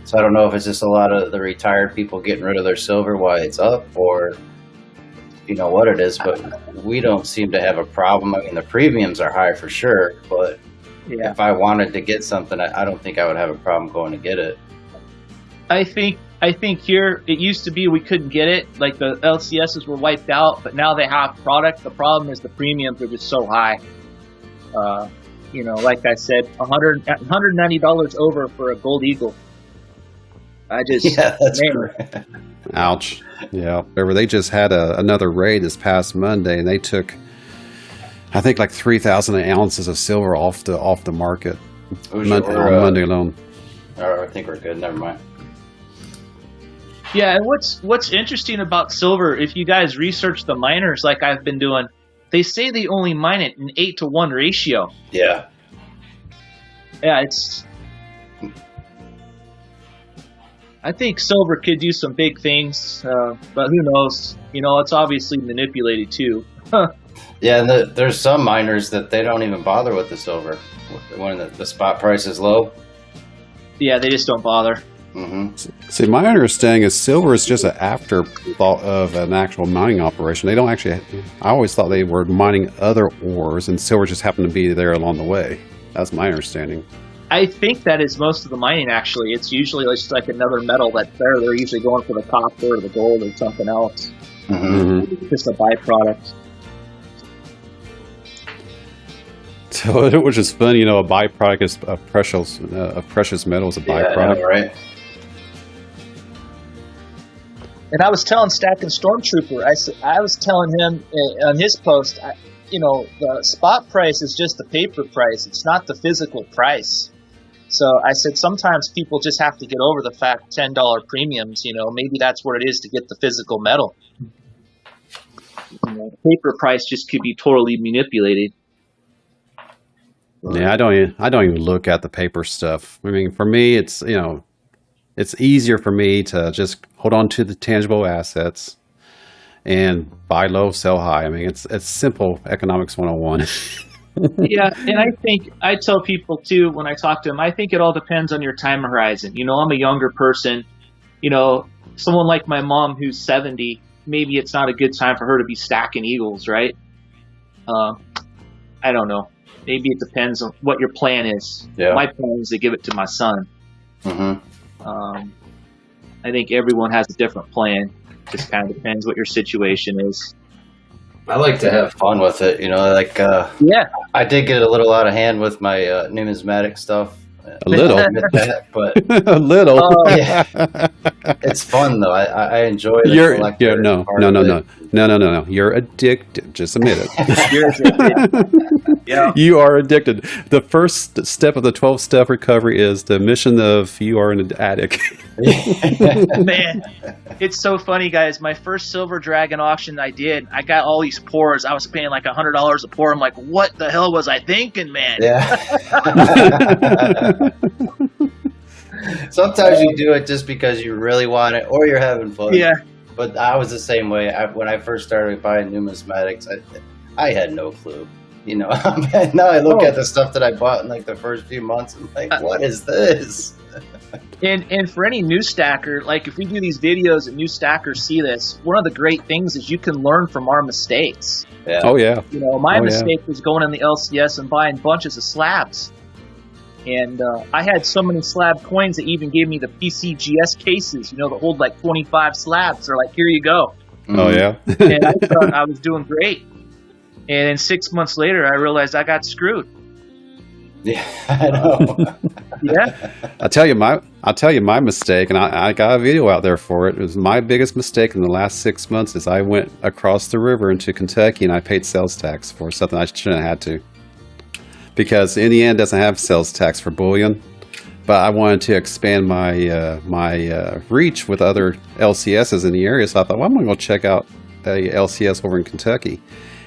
Speaker 2: So I don't know if it's just a lot of the retired people getting rid of their silver while it's up, or what it is, but we don't seem to have a problem. I mean, the premiums are high for sure, but if I wanted to get something, I don't think I would have a problem going to get it.
Speaker 3: I think here, it used to be we couldn't get it, like the LCSs were wiped out, but now they have product. The problem is the premiums are just so high. Like I said, $190 over for a gold eagle.
Speaker 2: That's correct.
Speaker 1: Ouch. Yeah. Remember, they just had another raid this past Monday, and they took, I think, like 3,000 ounces of silver off the market on Monday alone.
Speaker 2: I think we're good. Never mind.
Speaker 3: Yeah, and what's interesting about silver, if you guys research the miners like I've been doing, they say they only mine it in 8-to-1 ratio.
Speaker 2: Yeah.
Speaker 3: Yeah, I think silver could do some big things, but who knows? It's obviously manipulated too.
Speaker 2: Yeah, and there's some miners that they don't even bother with the silver when the spot price is low.
Speaker 3: Yeah, they just don't bother.
Speaker 2: Mm-hmm.
Speaker 1: See, my understanding is silver is just an afterthought of an actual mining operation. They don't actually. I always thought they were mining other ores, and silver just happened to be there along the way. That's my understanding.
Speaker 3: I think that is most of the mining, actually. It's usually just like another metal that's there. They're usually going for the copper or the gold or something else.
Speaker 2: Mm-hmm.
Speaker 3: Just a byproduct.
Speaker 1: So, which is fun, a byproduct is a precious metal is a byproduct.
Speaker 2: Yeah, I know, right?
Speaker 3: And I was telling Stack and Stormtrooper, I was telling him on his post, the spot price is just the paper price. It's not the physical price. So I said sometimes people just have to get over the fact $10 premiums, maybe that's what it is to get the physical metal. Paper price just could be totally manipulated.
Speaker 1: Yeah, I don't even look at the paper stuff. I mean, for me, it's it's easier for me to just hold on to the tangible assets and buy low, sell high. I mean, it's simple economics 101.
Speaker 3: Yeah, and I think I tell people too when I talk to them, I think it all depends on your time horizon. I'm a younger person. Someone like my mom who's 70, maybe it's not a good time for her to be stacking eagles, right? Uh, I don't know. Maybe it depends on what your plan is.
Speaker 2: Yeah.
Speaker 3: My plan is to give it to my son. I think everyone has a different plan. Just kind of depends what your situation is.
Speaker 2: I like to have fun with it,
Speaker 3: Yeah.
Speaker 2: I did get a little out of hand with my numismatic stuff.
Speaker 1: A little.
Speaker 2: I admit that, but
Speaker 1: A little.
Speaker 2: yeah, it's fun though. I enjoy the
Speaker 1: You're
Speaker 2: collector
Speaker 1: no.
Speaker 2: part of it.
Speaker 1: You're addicted. Just admit it.
Speaker 3: You're addicted. Yeah.
Speaker 1: You are addicted. The first step of the 12-step recovery is the admission of you are an addict.
Speaker 3: Man, it's so funny, guys. My first silver dragon auction I got all these pours. I was paying like $100 a pour. I'm like, what the hell was I thinking, man?
Speaker 2: Yeah. Sometimes you do it just because you really want it or you're having fun.
Speaker 3: Yeah.
Speaker 2: But I was the same way. When I first started buying numismatics, I had no clue. Now I look at the stuff that I bought in like the first few months and I'm like, what is this?
Speaker 3: And for any new stacker, like if we do these videos and new stackers see this, one of the great things is you can learn from our mistakes.
Speaker 2: Yeah.
Speaker 1: Oh yeah.
Speaker 3: My mistake was going in the LCS and buying bunches of slabs. And I had so many slab coins that even gave me the PCGS cases, that hold like 25 slabs. They're like, here you go.
Speaker 1: Oh yeah.
Speaker 3: And I thought I was doing great. And then 6 months later, I realized I got screwed.
Speaker 2: Yeah, I know.
Speaker 3: Yeah.
Speaker 1: I'll tell you my mistake, and I got a video out there for it. It was my biggest mistake in the last 6 months is I went across the river into Kentucky and I paid sales tax for something I shouldn't have had to. Because Indiana doesn't have sales tax for bullion, but I wanted to expand my reach with other LCSs in the area, so I thought, well, I'm going to go check out a LCS over in Kentucky.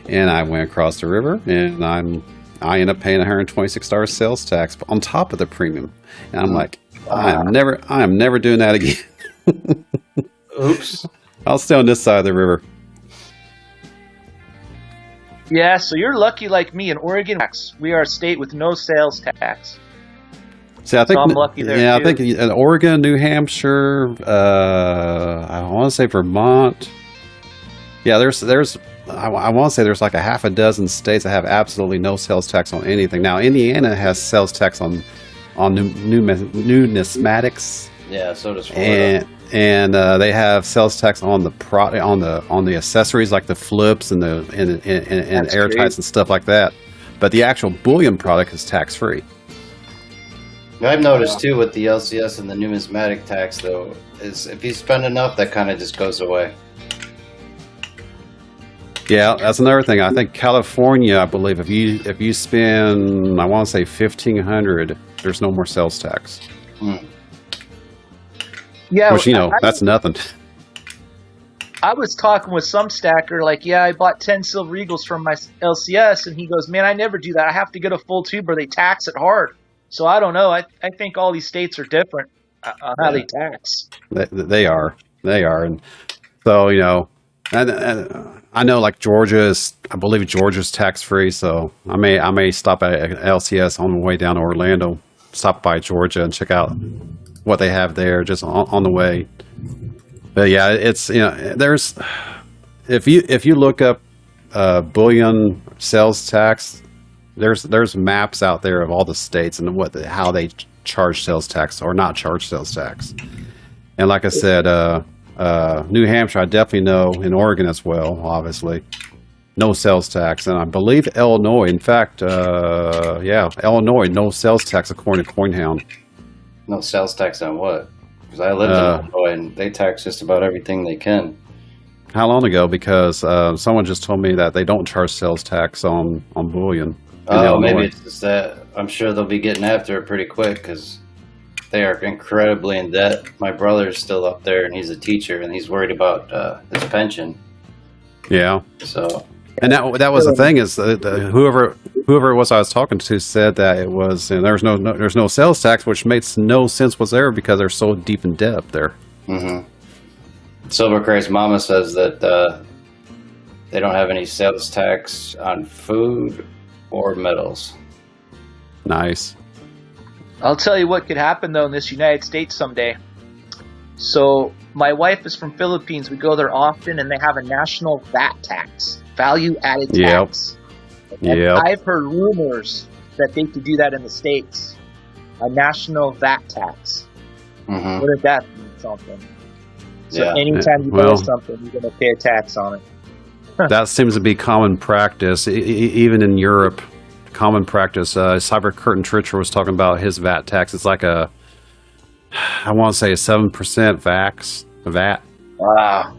Speaker 1: And I went across the river, and I ended up paying $126 sales tax on top of the premium. And I'm like, I am never doing that again.
Speaker 2: Oops.
Speaker 1: I'll stay on this side of the river.
Speaker 3: Yeah, so you're lucky like me in Oregon. We are a state with no sales tax.
Speaker 1: See, I think,
Speaker 3: So I'm lucky there,
Speaker 1: yeah,
Speaker 3: too.
Speaker 1: I think in Oregon, New Hampshire, I want to say Vermont. Yeah, I want to say there's like a half a dozen states that have absolutely no sales tax on anything. Now, Indiana has sales tax on numismatics.
Speaker 2: Yeah, so does Florida.
Speaker 1: And they have sales tax on the on the accessories like the flips and the and airtights and stuff like that. But the actual bullion product is tax free.
Speaker 2: I've noticed too with the LCS and the numismatic tax though is if you spend enough, that kind of just goes away.
Speaker 1: Yeah, that's another thing. I think California, I believe, if you spend, I want to say $1,500, there's no more sales tax.
Speaker 3: Yeah,
Speaker 1: Which that's nothing.
Speaker 3: I was talking with some stacker, like, yeah, I bought 10 silver eagles from my LCS, and he goes, man, I never do that. I have to get a full tuber. They tax it hard. So I don't know. I think all these states are different on how they tax.
Speaker 1: They are, and so and I know like I believe Georgia's tax free. So I may stop at LCS on the way down to Orlando, stop by Georgia and check out what they have there just on the way. But yeah, it's there's if you look up bullion sales tax, there's maps out there of all the states and how they charge sales tax or not charge sales tax. And like I said, New Hampshire, I definitely know, in Oregon as well, obviously, no sales tax. And I believe Illinois, in fact, Illinois, no sales tax according to CoinHound.
Speaker 2: No sales tax on what? Because I lived in Illinois and they tax just about everything they can.
Speaker 1: How long ago? Because someone just told me that they don't charge sales tax on bullion.
Speaker 2: Oh, maybe it's just that. I'm sure they'll be getting after it pretty quick because they are incredibly in debt. My brother's still up there, and he's a teacher, and he's worried about his pension.
Speaker 1: Yeah.
Speaker 2: So.
Speaker 1: And that was the thing is that whoever it was I was talking to said that it was there's no sales tax, which makes no sense whatsoever because they're so deep in debt up there.
Speaker 2: Mm-hmm. Silver Craze Mama says that they don't have any sales tax on food or metals.
Speaker 1: Nice.
Speaker 3: I'll tell you what could happen though in this United States someday. So my wife is from Philippines. We go there often, and they have a national VAT tax, value added tax.
Speaker 1: Yep.
Speaker 3: I've heard rumors that they could do that in the States, a national VAT tax.
Speaker 2: Mm-hmm.
Speaker 3: Wouldn't that be something? So
Speaker 2: Yeah.
Speaker 3: anytime you buy something, you're going to pay a tax on it.
Speaker 1: That seems to be common practice, even in Europe. Common practice. Cyber Curtain Tritcher was talking about his VAT tax. It's like I want to say a 7% VAT.
Speaker 3: Wow.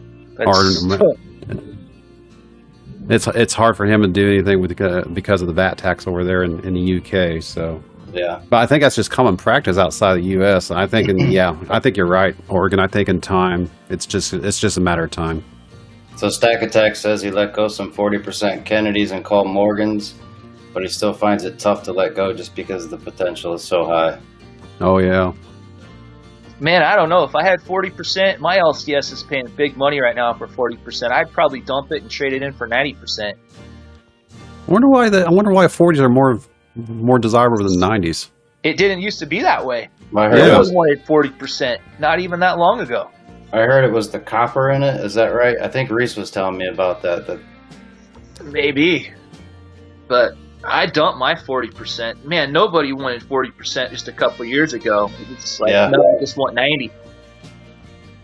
Speaker 1: It's hard for him to do anything with because of the VAT tax over there in the UK. So
Speaker 2: Yeah.
Speaker 1: but I think that's just common practice outside the U.S. I think, I think you're right, Oregon. I think in time, it's just a matter of time.
Speaker 2: So Stack Attack says he let go some 40% Kennedys and called Morgans, but he still finds it tough to let go just because the potential is so high.
Speaker 1: Oh yeah.
Speaker 3: Man, I don't know. If I had 40%, my LCS is paying big money right now for 40%. I'd probably dump it and trade it in for 90%.
Speaker 1: I wonder why 40s are more desirable than 90s.
Speaker 3: It didn't used to be that way.
Speaker 2: I heard,
Speaker 3: Everyone wanted 40%, not even that long ago.
Speaker 2: I heard it was the copper in it. Is that right? I think Reese was telling me about that.
Speaker 3: Maybe. But I dumped my 40%. Man, nobody wanted 40% just a couple years ago. It's like, no, I just want 90.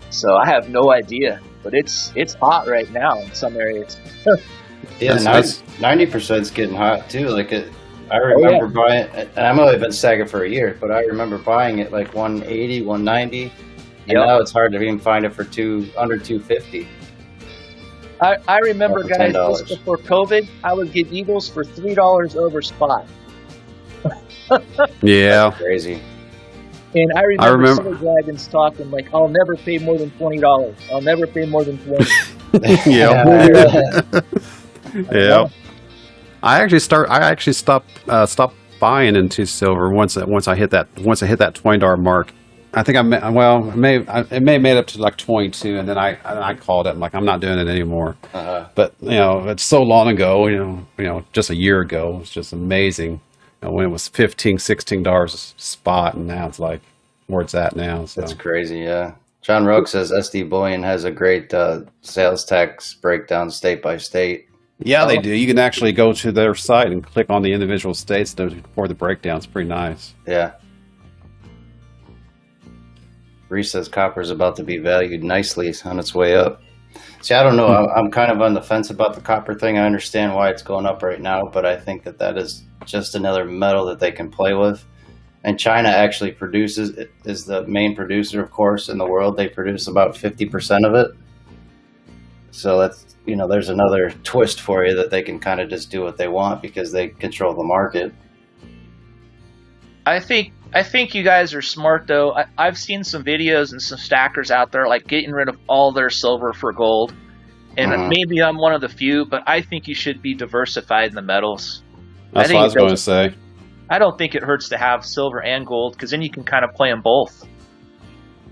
Speaker 3: So I have no idea. But it's hot right now in some areas.
Speaker 2: Yeah, 90% is getting hot too. I remember buying, and I've only been sagging for a year, but I remember buying it like 180, 190, and now it's hard to even find it for under 250.
Speaker 3: I remember, guys, just before COVID, I would get Eagles for $3 over spot.
Speaker 1: Yeah.
Speaker 2: That's crazy.
Speaker 3: And I remember Silver Dragons talking like, I'll never pay more than $20. I'll never pay more than $20.
Speaker 1: Yeah. I actually stopped buying into silver once I hit that $20 mark. I think it may have made up to like 22, and then I called it. I'm like, I'm not doing it anymore. But it's so long ago. Just a year ago. It's just amazing. When it was $15, $16 a spot, and now it's like where it's at now. So.
Speaker 2: That's crazy. Yeah. John Rogue says SD Bullion has a great sales tax breakdown state by state.
Speaker 1: Yeah, they do. You can actually go to their site and click on the individual states for the breakdown. It's pretty nice.
Speaker 2: Yeah. Reese says copper is about to be valued nicely on its way up. See, I don't know. I'm kind of on the fence about the copper thing. I understand why it's going up right now, but I think that is just another metal that they can play with. And China actually is the main producer, of course, in the world. They produce about 50% of it. So that's, there's another twist for you that they can kind of just do what they want because they control the market.
Speaker 3: I think you guys are smart, though. I've seen some videos and some stackers out there like getting rid of all their silver for gold. And maybe I'm one of the few, but I think you should be diversified in the metals.
Speaker 1: That's what I was going to say.
Speaker 3: I don't think it hurts to have silver and gold because then you can kind of play them both.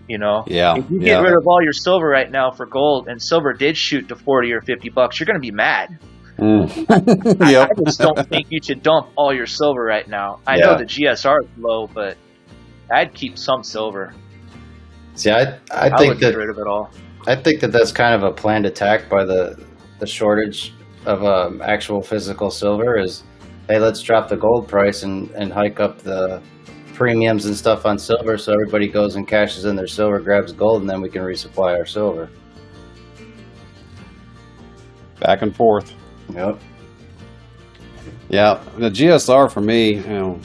Speaker 1: Yeah.
Speaker 3: If you get rid of all your silver right now for gold, and silver did shoot to $40 or $50, you're going to be mad. I just don't think you should dump all your silver right now. I know the GSR is low, but I'd keep some silver.
Speaker 2: See, I think
Speaker 3: get rid of it all.
Speaker 2: I think that's kind of a planned attack by the shortage of actual physical silver. Is hey, let's drop the gold price and hike up the premiums and stuff on silver, so everybody goes and cashes in their silver, grabs gold, and then we can resupply our silver.
Speaker 1: Back and forth.
Speaker 2: Yep.
Speaker 1: Yeah, the GSR for me,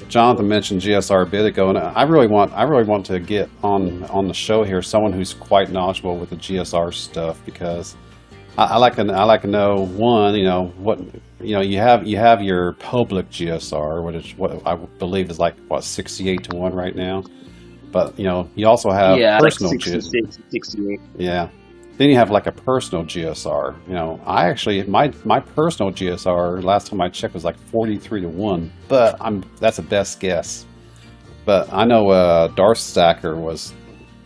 Speaker 1: Jonathan mentioned GSR a bit ago, and I really want to get on the show here someone who's quite knowledgeable with the GSR stuff because I like to know one, what you have your public GSR, what I believe is like 68-1 right now, but you also have personal
Speaker 3: like 68.
Speaker 1: Yeah. Then you have like a personal GSR. I actually my personal GSR last time I checked was like 43-1, but that's a best guess. But I know Darth Stacker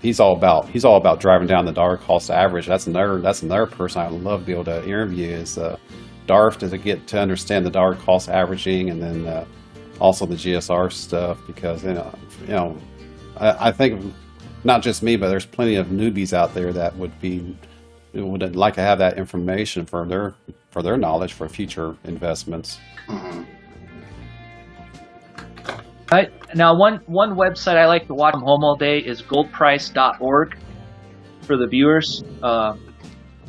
Speaker 1: he's all about driving down the dollar cost average. That's another person I would love to be able to interview is DARF to get to understand the dollar cost averaging, and then also the GSR stuff, because I think not just me, but there's plenty of newbies out there that would like to have that information for their knowledge for future investments.
Speaker 2: Mhm.
Speaker 3: Now, one website I like to watch from home all day is goldprice.org for the viewers.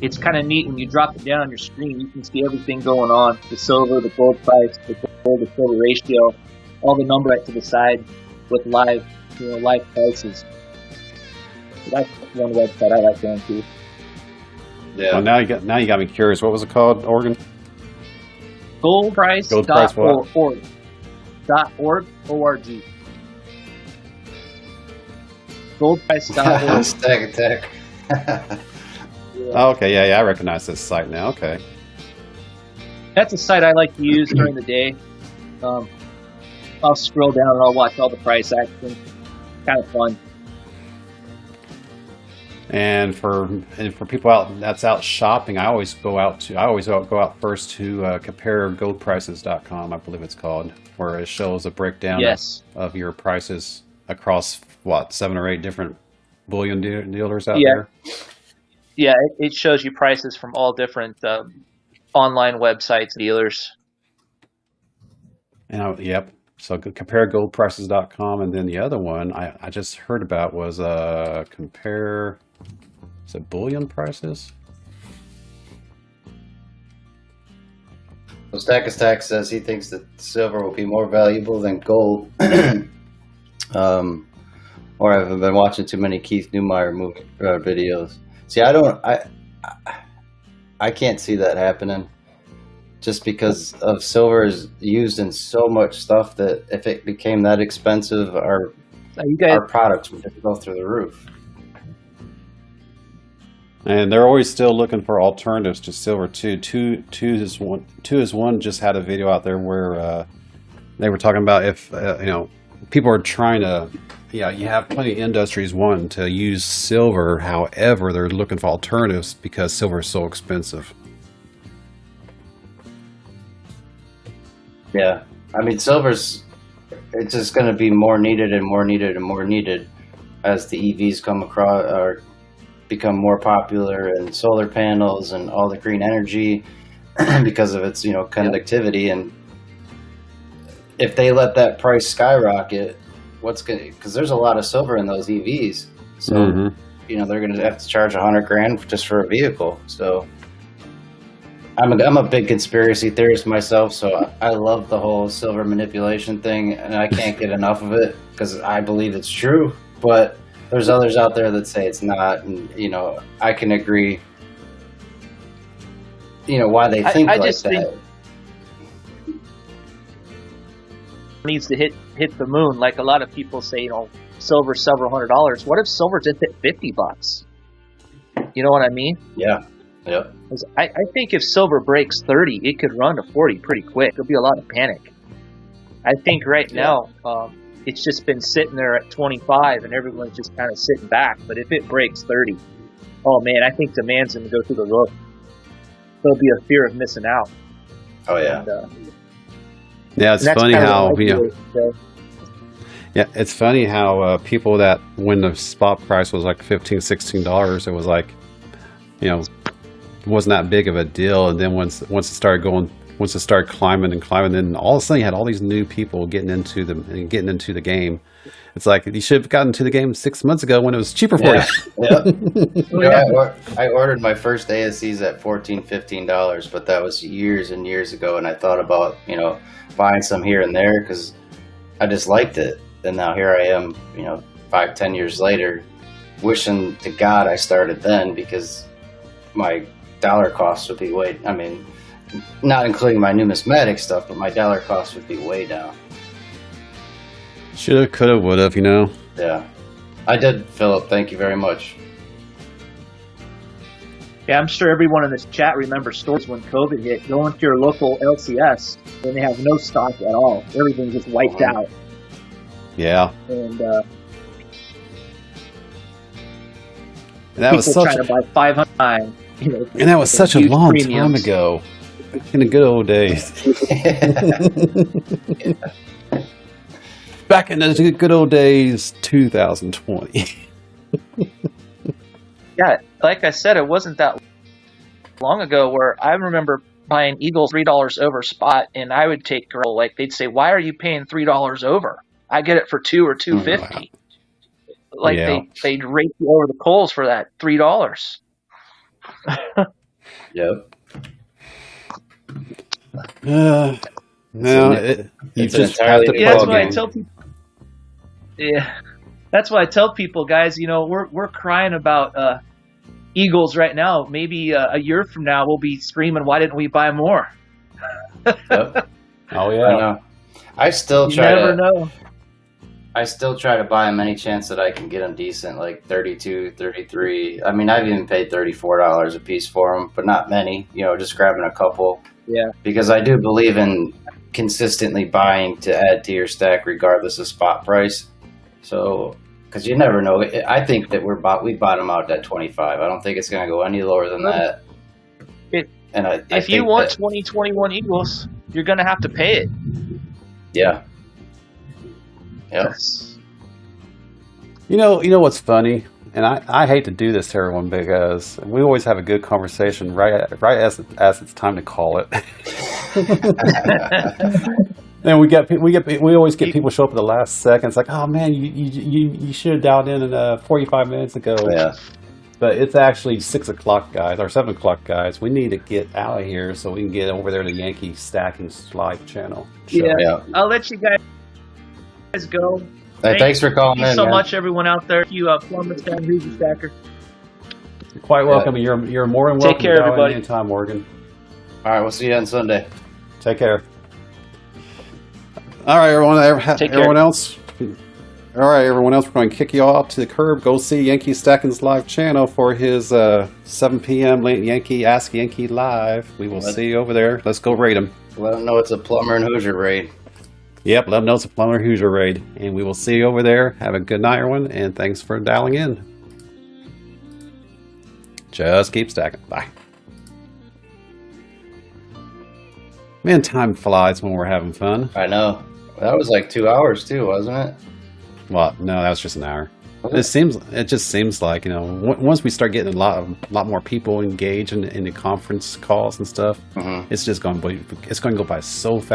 Speaker 3: It's kind of neat when you drop it down on your screen. You can see everything going on: the silver, the gold price, the gold to silver ratio, all the number right to the side with live prices. So that's one website I like going to.
Speaker 2: Yeah.
Speaker 1: Well, now you got me curious. What was it called, Oregon?
Speaker 3: Goldprice.org. .org. Goldprice.org.
Speaker 2: Stack attack.
Speaker 1: Oh, okay, yeah, I recognize this site now. Okay.
Speaker 3: That's a site I like to use during the day. I'll scroll down and I'll watch all the price action. Kind of fun.
Speaker 1: And for people out shopping, I always go out first to comparegoldprices.com, I believe it's called, where it shows a breakdown of your prices across 7 or 8 different bullion dealers out there.
Speaker 3: Yeah, it shows you prices from all different online websites, dealers.
Speaker 1: And yep. So comparegoldprices.com, and then the other one I just heard about was compare. Is it bullion prices?
Speaker 2: So Stack says he thinks that silver will be more valuable than gold. Or I haven't been watching too many Keith Neumeyer videos. See, I can't see that happening. Just because of silver is used in so much stuff that if it became that expensive, our products would just go through the roof.
Speaker 1: And they're always still looking for alternatives to silver too. Two is one just had a video out there where they were talking about if people are trying to. Yeah, you have plenty of industries wanting to use silver. However, they're looking for alternatives because silver is so expensive.
Speaker 2: Yeah, I mean, it's just going to be more needed and more needed and more needed as the EVs come across or become more popular, and solar panels and all the green energy because of its conductivity. And if they let that price skyrocket, because there's a lot of silver in those EVs, so they're going to have to charge $100,000 just for a vehicle. So I'm a big conspiracy theorist myself, so I love the whole silver manipulation thing, and I can't get enough of it because I believe it's true. But there's others out there that say it's not, and I can agree. Why they think
Speaker 3: I
Speaker 2: like
Speaker 3: just
Speaker 2: that.
Speaker 3: Think needs to hit the moon, like a lot of people say. Silver several $100s. What if silver just hit $50? You know what I mean?
Speaker 2: Yeah. Yep.
Speaker 3: I think if silver breaks 30, it could run to 40 pretty quick. There'll be a lot of panic. I think right now it's just been sitting there at 25 and everyone's just kind of sitting back. But if it breaks 30, oh man, I think demand's going to go through the roof. There'll be a fear of missing out.
Speaker 2: Oh yeah.
Speaker 1: Yeah, it's funny how it's funny how people that when the spot price was like $15, $16, it was like, wasn't that big of a deal, and then once it started climbing, then all of a sudden you had all these new people getting into the game. It's like you should have gotten to the game 6 months ago when it was cheaper for you.
Speaker 2: Yeah. I ordered my first ASCs at $14, $15, but that was years and years ago, and I thought about buying some here and there because I just liked it. And now here I am, 5-10 years later, wishing to God I started then, because my dollar cost would be not including my numismatic stuff, but my dollar cost would be way down.
Speaker 1: Shoulda, coulda, woulda,
Speaker 2: Yeah. I did, Philip. Thank you very much.
Speaker 3: Yeah, I'm sure everyone in this chat remembers stories when COVID hit. Go into your local LCS and they have no stock at all. Everything's just wiped out.
Speaker 1: Yeah.
Speaker 3: And
Speaker 1: that was such
Speaker 3: trying to buy 509.
Speaker 1: And that was such a long time ago. in the good old days. Back in the good old days, 2020.
Speaker 3: Yeah, like I said, it wasn't that long ago where I remember buying Eagles $3 over spot, and I would take girl like they'd say, "Why are you paying $3 over? I get it for $2 or $2.50." Like they'd rake you over the coals for that $3.
Speaker 2: Yep.
Speaker 1: No, you
Speaker 2: it's
Speaker 1: just
Speaker 2: an
Speaker 1: have
Speaker 2: entirely
Speaker 1: to
Speaker 2: new
Speaker 3: Yeah, that's
Speaker 1: plug
Speaker 3: why I
Speaker 1: in.
Speaker 3: tell people. Yeah, that's why I tell people, guys. You know, we're crying about Eagles right now. Maybe a year from now, we'll be screaming, "Why didn't we buy more?"
Speaker 2: Yep.
Speaker 1: Oh
Speaker 2: I
Speaker 1: yeah.
Speaker 2: know. I still
Speaker 3: You
Speaker 2: try
Speaker 3: never
Speaker 2: to.
Speaker 3: know.
Speaker 2: I still try to buy them any chance that I can get them decent, like 32, 33. I mean, I've even paid $34 a piece for them, but not many. You know, just grabbing a couple.
Speaker 3: Yeah.
Speaker 2: Because I do believe in consistently buying to add to your stack, regardless of spot price. So, because you never know. I think that we bought them out at 25. I don't think it's going to go any lower than that.
Speaker 3: If you want 2021 Eagles, you're going to have to pay it.
Speaker 2: Yeah. Yep.
Speaker 3: Yes.
Speaker 1: You know what's funny, and I hate to do this to everyone because we always have a good conversation right as it's time to call it. And we always get people show up at the last second. It's like, oh man, you should have dialed in 45 minutes ago.
Speaker 2: Yeah.
Speaker 1: But it's actually 6 o'clock, guys, or 7 o'clock, guys. We need to get out of here so we can get over there to the Yankee Stacking Live channel.
Speaker 3: Yeah. I'll let you guys go.
Speaker 2: Hey, thanks for calling
Speaker 3: Thank you
Speaker 2: in.
Speaker 3: so
Speaker 2: man.
Speaker 3: much, everyone out there. You plumber stack, who's a stacker.
Speaker 1: You're quite welcome. You're more than welcome.
Speaker 3: Take care,
Speaker 1: to dial in
Speaker 3: everybody.
Speaker 1: anytime, Morgan.
Speaker 2: All right, we'll see you on Sunday.
Speaker 1: Take care. All right, everyone. Everyone else. All right, everyone else. We're going to kick you off to the curb. Go see Yankee Stacking's live channel for his 7 p.m. Yankee Ask Yankee Live. We will see you over there. Let's go raid him.
Speaker 2: Let them know it's a Plumber and Hoosier raid.
Speaker 1: Yep, let them know it's a Plumber Hoosier raid. And we will see you over there. Have a good night, everyone, and thanks for dialing in. Just keep stacking. Bye. Man, time flies when we're having fun.
Speaker 2: I know. That was like 2 hours too, wasn't it?
Speaker 1: Well, no, that was just an hour. It just seems like, once we start getting a lot more people engaged in the conference calls and stuff, it's just going to go by so fast.